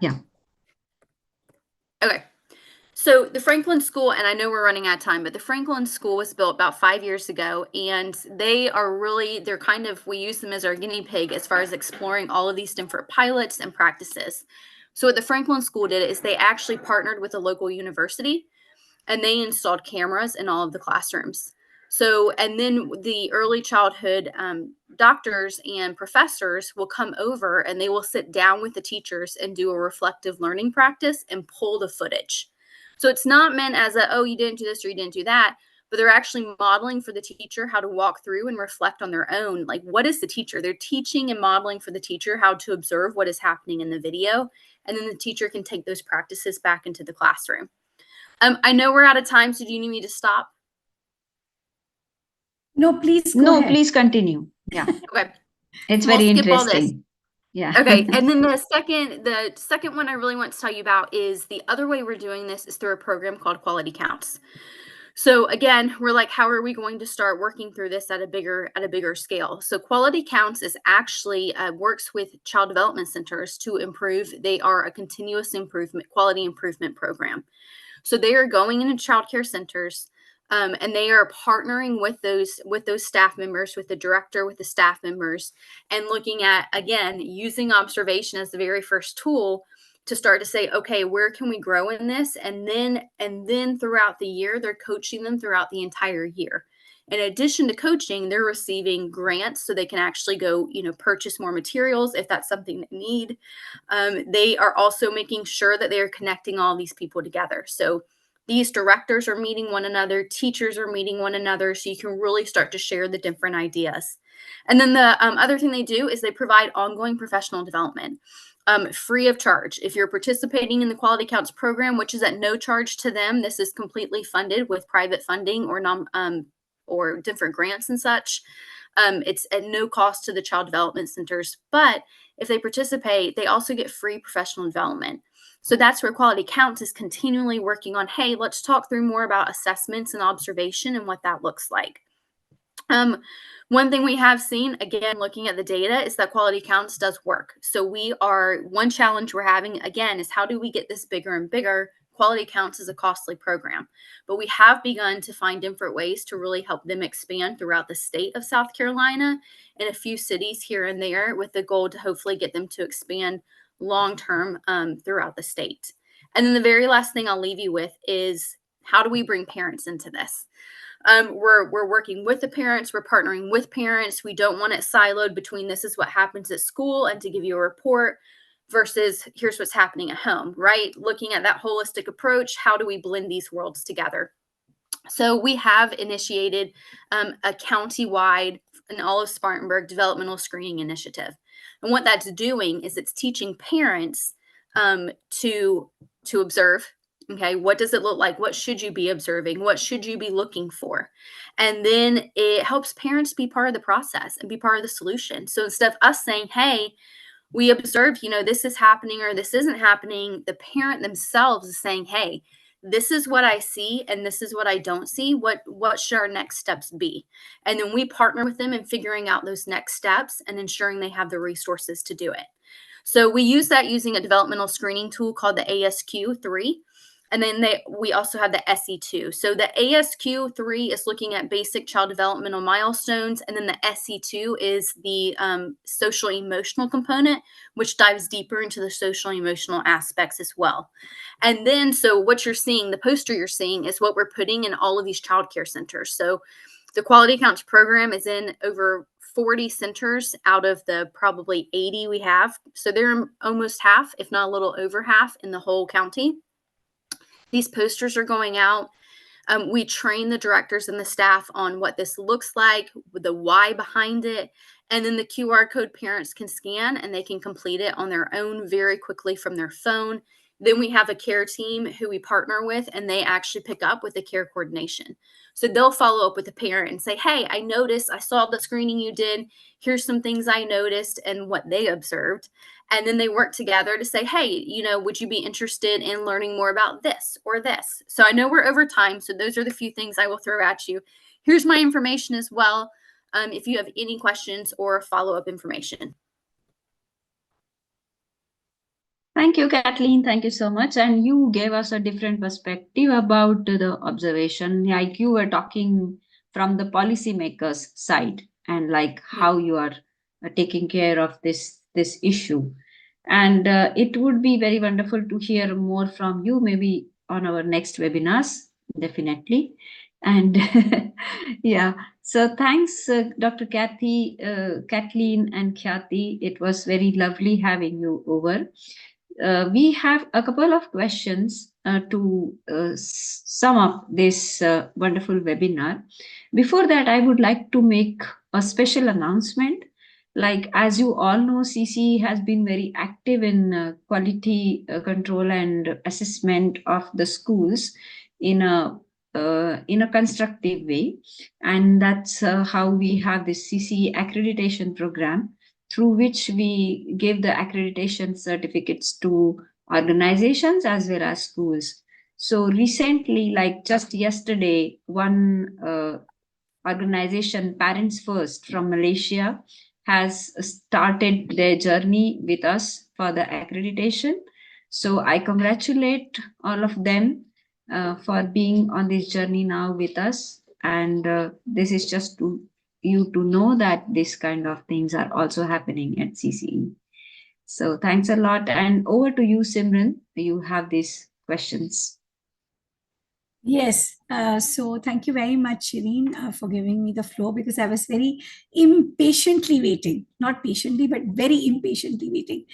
Okay. So the Franklin School, and I know we're running out of time, but the Franklin School was built about 5 years ago, and we use them as our guinea pig as far as exploring all of these different pilots and practices. So what the Franklin School did is they actually partnered with a local university, and they installed cameras in all of the classrooms. So, and then the early childhood doctors and professors will come over and they will sit down with the teachers and do a reflective learning practice and pull the footage. So it's not meant as oh, you didn't do this or you didn't do that, but they're actually modeling for the teacher how to walk through and reflect on their own. Like, what is the teacher? They're teaching and modeling for the teacher how to observe what is happening in the video, and then the teacher can take those practices back into the classroom. I know we're out of time, so do you need me to stop? No, please go No, ahead. please continue. Yeah, Okay. it's We'll very skip all this. interesting. Yeah. Okay, and then the second one I really want to tell you about is the other way we're doing this is through a program called Quality Counts. So again, we're like, how are we going to start working through this at a bigger scale? So Quality Counts is actually works with child development centers to improve. They are a continuous improvement, quality improvement program. So they are going into childcare centers. And they are partnering with those staff members, with the director, with the staff members, and looking at, again, using observation as the very first tool to start to say, okay, where can we grow in this? And then throughout the year, they're coaching them throughout the entire year. In addition to coaching, they're receiving grants so they can actually go, purchase more materials if that's something they need. They are also making sure that they are connecting all these people together. So these directors are meeting one another, teachers are meeting one another, so you can really start to share the different ideas. And then the other thing they do is they provide ongoing professional development, free of charge. If you're participating in the Quality Counts program, which is at no charge to them, this is completely funded with private funding or different grants and such. It's at no cost to the child development centers, but if they participate, they also get free professional development. So that's where Quality Counts is continually working on, hey, let's talk through more about assessments and observation and what that looks like. One thing we have seen, again, looking at the data, is that Quality Counts does work. So one challenge we're having, again, is how do we get this bigger and bigger? Quality Counts is a costly program, but we have begun to find different ways to really help them expand throughout the state of South Carolina and a few cities here and there, with the goal to hopefully get them to expand long-term throughout the state. And then the very last thing I'll leave you with is, how do we bring parents into this? We're working with the parents. We're partnering with parents. We don't want it siloed between this is what happens at school and to give you a report versus here's what's happening at home, right? Looking at that holistic approach, how do we blend these worlds together? So we have initiated a county-wide in all of Spartanburg developmental screening initiative. And what that's doing is it's teaching parents to observe. Okay, what does it look like? What should you be observing? What should you be looking for? And then it helps parents be part of the process and be part of the solution. So instead of us saying, hey, we observed, this is happening or this isn't happening, the parent themselves is saying, hey, this is what I see and this is what I don't see. What should our next steps be? And then we partner with them in figuring out those next steps and ensuring they have the resources to do it. So we use that using a developmental screening tool called the ASQ3. And then we also have the SE2. So the ASQ3 is looking at basic child developmental milestones. And then the SE2 is the social emotional component, which dives deeper into the social emotional aspects as well. And then, so what you're seeing, the poster you're seeing, is what we're putting in all of these childcare centers. So the Quality Counts program is in over 40 centers out of the probably 80 we have. So they're almost half, if not a little over half, in the whole county. These posters are going out. We train the directors and the staff on what this looks like, the why behind it, and then the QR code parents can scan and they can complete it on their own very quickly from their phone. Then we have a care team who we partner with, and they actually pick up with the care coordination. So they'll follow up with the parent and say, hey, I noticed, I saw the screening you did. Here's some things I noticed and what they observed. And then they work together to say, hey, would you be interested in learning more about this or this? So I know we're over time, so those are the few things I will throw at you. Here's my information as well, if you have any questions or follow-up information. Thank you, Kathleen. Thank you so much. And you gave us a different perspective about the observation, like you were talking from the policymakers' side and like how you are taking care of this issue. And it would be very wonderful to hear more from you, maybe on our next webinars, definitely. And yeah, so thanks, Dr. Kathleen and Khyati. It was very lovely having you over. We have a couple of questions to sum up this wonderful webinar. Before that, I would like to make a special announcement. Like, as you all know, CCE has been very active in quality control and assessment of the schools in a constructive way, and that's how we have this CCE accreditation program, through which we give the accreditation certificates to organizations as well as schools. So recently, like just yesterday, one organization, Parents First from Malaysia, has started their journey with us for the accreditation. So I congratulate all of them for being on this journey now with us. And this is just to you to know that this kind of things are also happening at CCE. So thanks a lot. And over to you, Simran. You have these questions. Yes, so thank you very much, Shireen, for giving me the floor, because I was very impatiently waiting, not patiently, but very impatiently waiting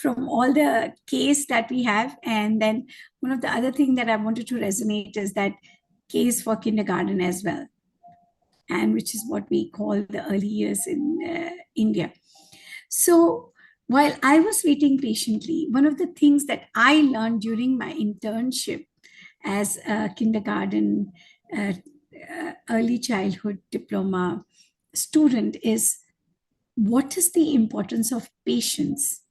from all the case that we have. And then one of the other things that I wanted to resonate is that case for kindergarten as well, and which is what we call the early years in India. So while I was waiting patiently, one of the things that I learned during my internship as a kindergarten, early childhood diploma student is what is the importance of patience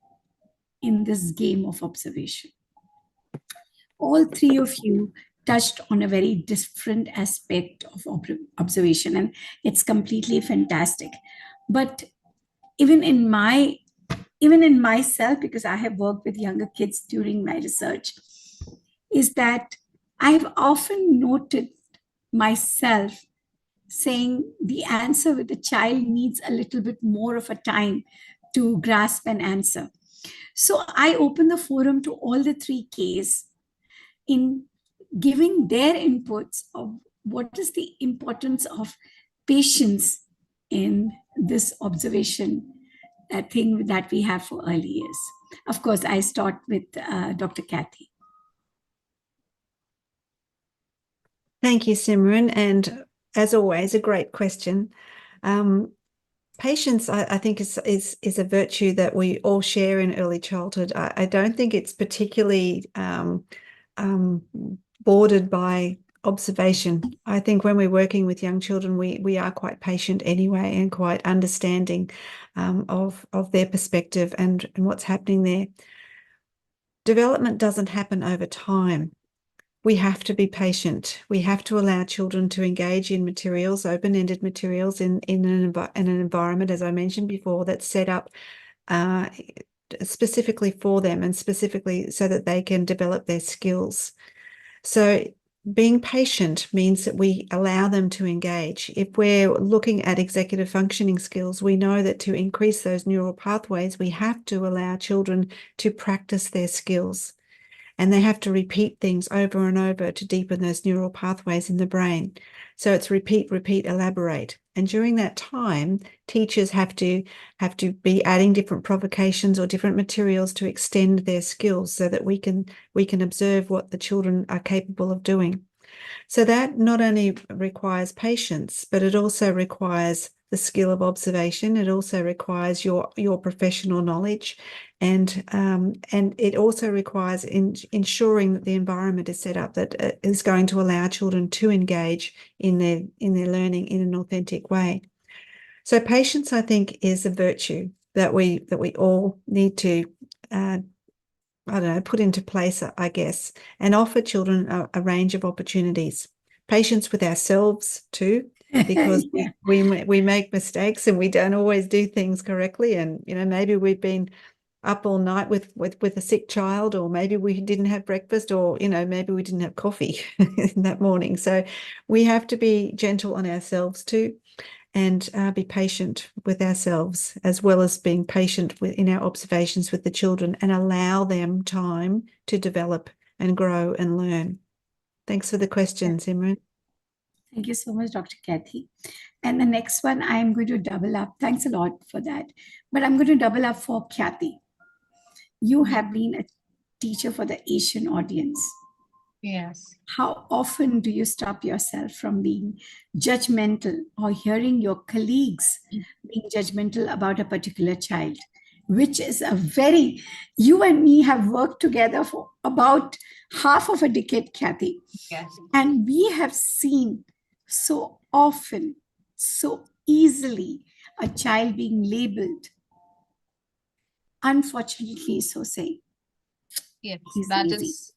in this game of observation. All three of you touched on a very different aspect of observation, and it's completely fantastic. But even in myself, because I have worked with younger kids during my research, is that I've often noted myself saying the answer with the child needs a little bit more of a time to grasp an answer. So I open the forum to all the three Ks in giving their inputs of what is the importance of patience in this observation thing that we have for early years. Of course, I start with Dr. Kathy. Thank you, Simran. And as always, a great question. Patience, I think, is a virtue that we all share in early childhood. I don't think it's particularly bordered by observation. I think when we're working with young children, we are quite patient anyway and quite understanding of their perspective and what's happening there. Development doesn't happen over time. We have to be patient. We have to allow children to engage in materials, open-ended materials in an environment, as I mentioned before, that's set up specifically for them and specifically so that they can develop their skills. So being patient means that we allow them to engage. If we're looking at executive functioning skills, we know that to increase those neural pathways, we have to allow children to practice their skills. And they have to repeat things over and over to deepen those neural pathways in the brain. So it's repeat, repeat, elaborate. And during that time, teachers have to be adding different provocations or different materials to extend their skills so that we can observe what the children are capable of doing. So that not only requires patience, but it also requires the skill of observation. It also requires your professional knowledge, and it also requires ensuring that the environment is set up that is going to allow children to engage in their learning in an authentic way. So patience, I think, is a virtue that we all need to put into place, I guess, and offer children a range of opportunities. Patience with ourselves too, because Yeah. we make mistakes and we don't always do things correctly. And, maybe we've been up all night with a sick child, or maybe we didn't have breakfast, or, maybe we didn't have coffee that morning. So we have to be gentle on ourselves too, and be patient with ourselves, as well as being patient in our observations with the children, and allow them time to develop and grow and learn. Thanks for the question, Simran. Thank you so much, Dr. Kathy. And the next one, I'm going to double up. Thanks a lot for that. But I'm going to double up for Kathy. You have been a teacher for the Asian audience. Yes. How often do you stop yourself from being judgmental or hearing your colleagues being judgmental about a particular child? Which is a very, you and me have worked together for about half of a decade, Kathy. Yes. And we have seen so often, so easily, a child being labeled, unfortunately, so say, Yes. he's That lazy. is.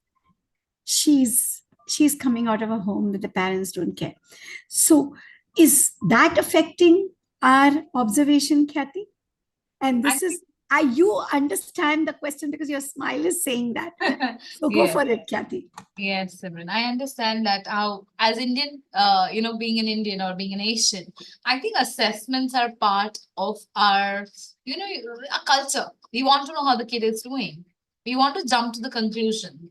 She's coming out of a home that the parents don't care. So is that affecting our observation, Kathy? And I this is, you understand the question because your smile is saying that. So go Yes. for it, Kathy. Yes, Simran. I understand that how, as Indian, being an Indian or being an Asian, I think assessments are part of our, a culture. We want to know how the kid is doing. We want to jump to the conclusion.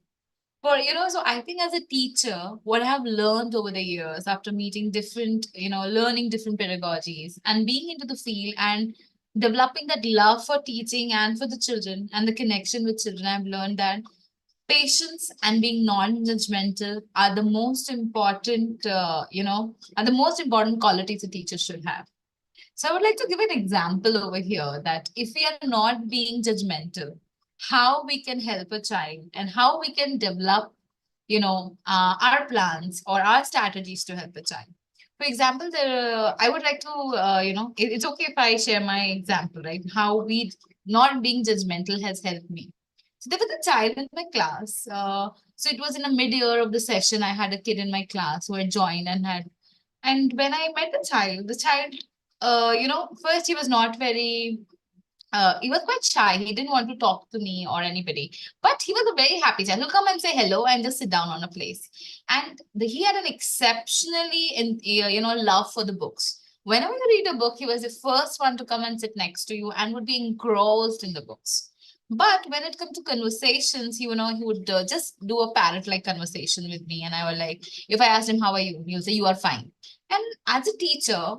So I think as a teacher, what I have learned over the years after meeting different, learning different pedagogies and being into the field and developing that love for teaching and for the children and the connection with children, I've learned that patience and being non-judgmental are the most important, are the most important qualities a teacher should have. So I would like to give an example over here that if we are not being judgmental, how we can help a child and how we can develop, our plans or our strategies to help a child. For example, I would like to, it's okay if I share my example, right? How we not being judgmental has helped me. So there was a child in my class. So it was in a mid-year of the session. I had a kid in my class who had joined and when I met the child, first he was not very, he was quite shy. He didn't want to talk to me or anybody, but he was a very happy child. He'll come and say hello and just sit down on a place. And he had an exceptionally, love for the books. Whenever you read a book, he was the first one to come and sit next to you and would be engrossed in the books. But when it comes to conversations, he would just do a parrot-like conversation with me, and I was like, if I asked him how are you, he'll say you are fine. And as a teacher,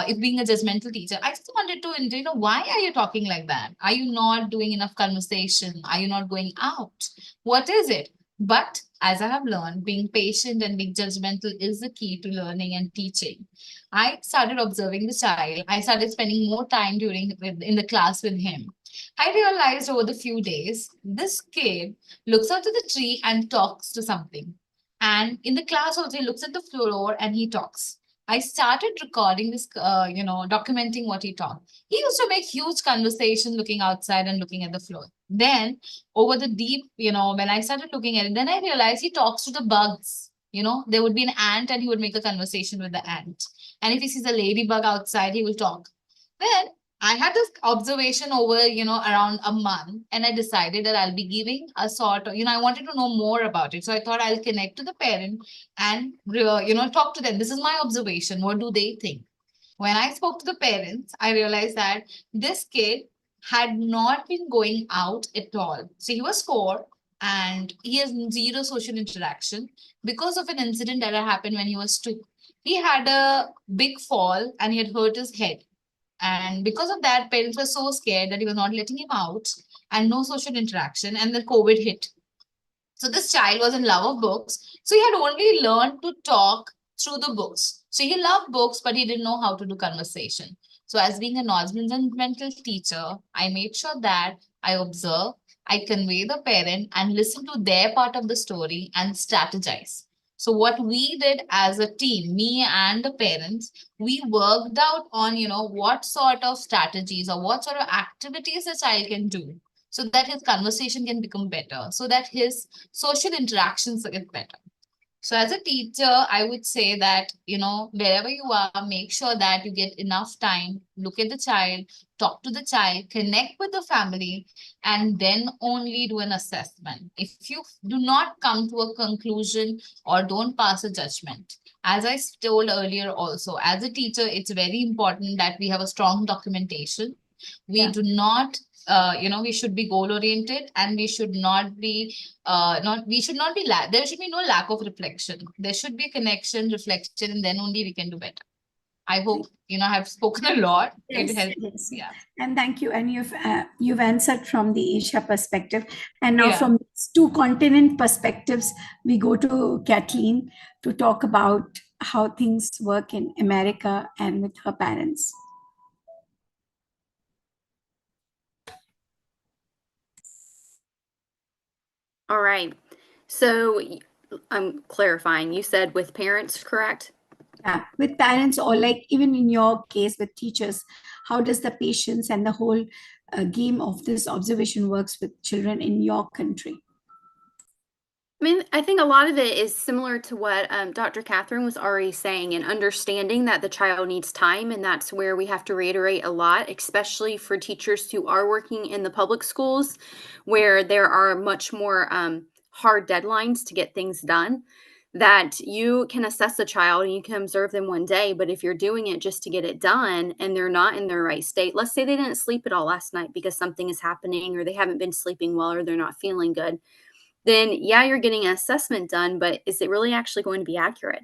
if being a judgmental teacher, I just wanted to, why are you talking like that? Are you not doing enough conversation? Are you not going out? What is it? But as I have learned, being patient and being judgmental is the key to learning and teaching. I started observing the child. I started spending more time in the class with him. I realized over the few days, this kid looks out to the tree and talks to something. And in the class also, he looks at the floor and he talks. I started recording this, documenting what he talked. He used to make huge conversation looking outside and looking at the floor. Then, over the deep, when I started looking at it, then I realized he talks to the bugs. There would be an ant and he would make a conversation with the ant. And if he sees a ladybug outside, he will talk. Then I had this observation over, around a month, and I decided that I'll be giving a sort of, I wanted to know more about it. So I thought I'll connect to the parent and, talk to them. This is my observation. What do they think? When I spoke to the parents, I realized that this kid had not been going out at all. So he was 4 and he has zero social interaction because of an incident that had happened when he was 2. He had a big fall and he had hurt his head. And because of that, parents were so scared that he was not letting him out and no social interaction. And then COVID hit. So this child was in love of books. So he had only learned to talk through the books. So he loved books, but he didn't know how to do conversation. So as being a non-judgmental teacher, I made sure that I observe, I convey the parent and listen to their part of the story and strategize. So what we did as a team, me and the parents, we worked out on, what sort of strategies or what sort of activities a child can do so that his conversation can become better, so that his social interactions get better. So as a teacher, I would say that, wherever you are, make sure that you get enough time, look at the child, talk to the child, connect with the family, and then only do an assessment. If you do not come to a conclusion or don't pass a judgment, as I told earlier also, as a teacher, it's very important that we have a strong documentation. We do not we should be goal oriented and we should not be there should be no lack of reflection. There should be connection, reflection, and then only we can do better. I hope I've spoken a lot. It Yes, helped. yes. Yeah. And thank you. And you've answered from the Asia perspective, and now Yeah. from the two continent perspectives, we go to Kathleen to talk about how things work in America and with her parents. All right. So I'm clarifying. You said with parents, correct? Yeah, with parents, or like even in your case with teachers, how does the patience and the whole game of this observation works with children in your country? I mean, I think a lot of it is similar to what Dr. Catherine was already saying, and understanding that the child needs time. And that's where we have to reiterate a lot, especially for teachers who are working in the public schools, where there are much more hard deadlines to get things done. That you can assess a child and you can observe them one day, but if you're doing it just to get it done and they're not in their right state, let's say they didn't sleep at all last night because something is happening, or they haven't been sleeping well, or they're not feeling good, then yeah, you're getting an assessment done, but is it really actually going to be accurate?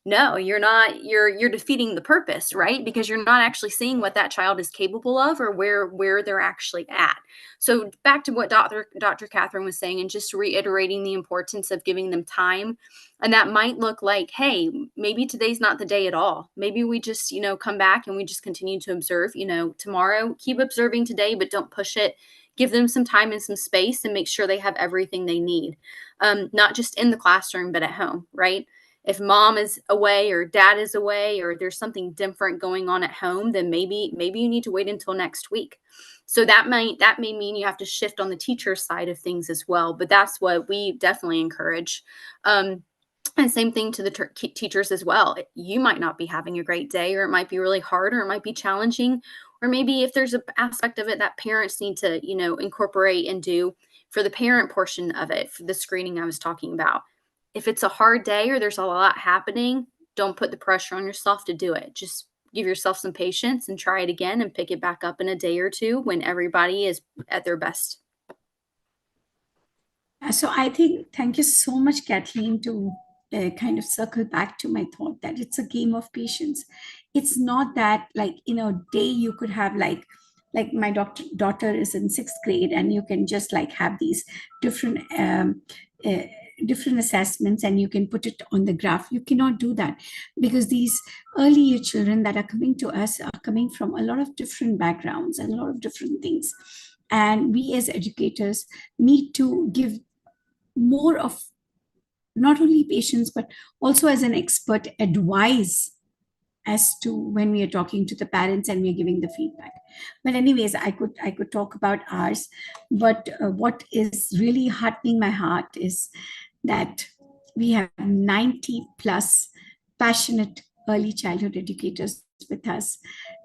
No, you're not. You're defeating the purpose, right? Because you're not actually seeing what that child is capable of, or where they're actually at. So back to what Dr. Catherine was saying, and just reiterating the importance of giving them time. And that might look like, hey, maybe today's not the day at all. Maybe we just, come back and we just continue to observe, tomorrow, keep observing today, but don't push it. Give them some time and some space and make sure they have everything they need. Not just in the classroom, but at home, right? If mom is away or dad is away, or there's something different going on at home, then maybe you need to wait until next week. So that may mean you have to shift on the teacher side of things as well. But that's what we definitely encourage. And same thing to the teachers as well. You might not be having a great day, or it might be really hard, or it might be challenging, or maybe if there's an aspect of it that parents need to, incorporate and do for the parent portion of it, for the screening I was talking about. If it's a hard day or there's a lot happening, don't put the pressure on yourself to do it. Just give yourself some patience and try it again and pick it back up in a day or two when everybody is at their best. So I think, thank you so much, Kathleen, to kind of circle back to my thought that it's a game of patience. It's not that like in a day you could have like my daughter is in 6th grade, and you can just like have these different different assessments and you can put it on the graph. You cannot do that, because these early year children that are coming to us are coming from a lot of different backgrounds and a lot of different things. And we as educators need to give more of not only patience, but also as an expert advice as to when we are talking to the parents and we are giving the feedback. But anyways, I could talk about ours, but what is really heartening my heart is that we have 90 plus passionate early childhood educators with us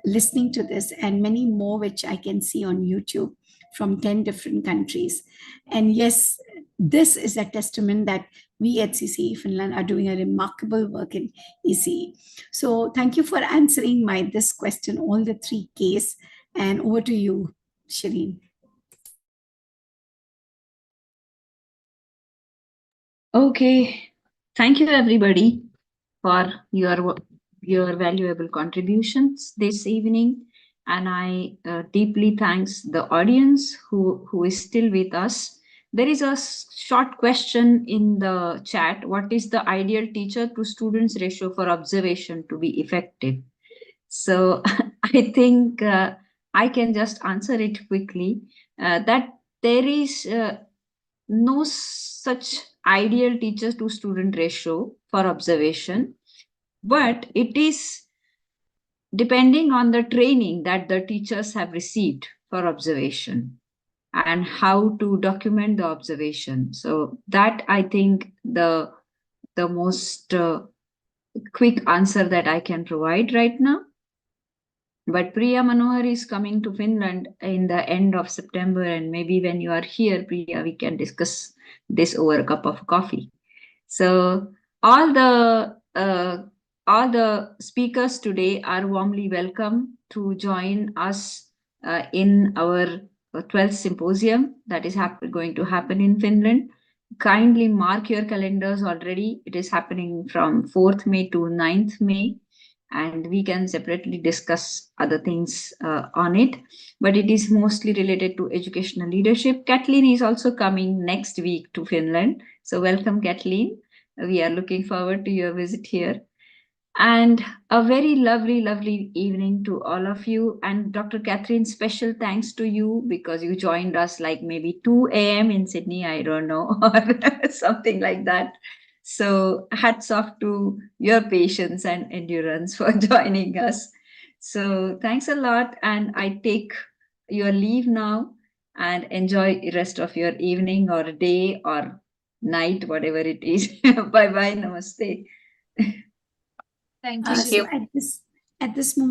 listening to this, and many more which I can see on YouTube from 10 different countries. And yes, this is a testament that we at CCE Finland are doing a remarkable work in ECE. So thank you for answering this question, all the 3 Ks. And over to you, Shireen. Okay, thank you everybody for your valuable contributions this evening, and I deeply thanks the audience who is still with us. There is a short question in the chat. What is the ideal teacher to students ratio for observation to be effective? So I think I can just answer it quickly, that there is no such ideal teacher to student ratio for observation, but it is depending on the training that the teachers have received for observation and how to document the observation. So that I think the most quick answer that I can provide right now. But Priya Manohar is coming to Finland in the end of September, and maybe when you are here, Priya, we can discuss this over a cup of coffee. So all the speakers today are warmly welcome to join us in our 12th symposium that is going to happen in Finland. Kindly mark your calendars already. It is happening from 4th May to 9th May. and we can separately discuss other things on it. But it is mostly related to educational leadership. Kathleen is also coming next week to Finland. So welcome, Kathleen. We are looking forward to your visit here. And a very lovely, lovely evening to all of you. And Dr. Catherine, special thanks to you because you joined us like maybe 2 a.m. in Sydney, I don't know, or something like that. So hats off to your patience and endurance for joining us. So thanks a lot. And I take your leave now and enjoy the rest of your evening or day or night, whatever it is. Bye-bye. Namaste. Thank Thank you. you. So at this moment,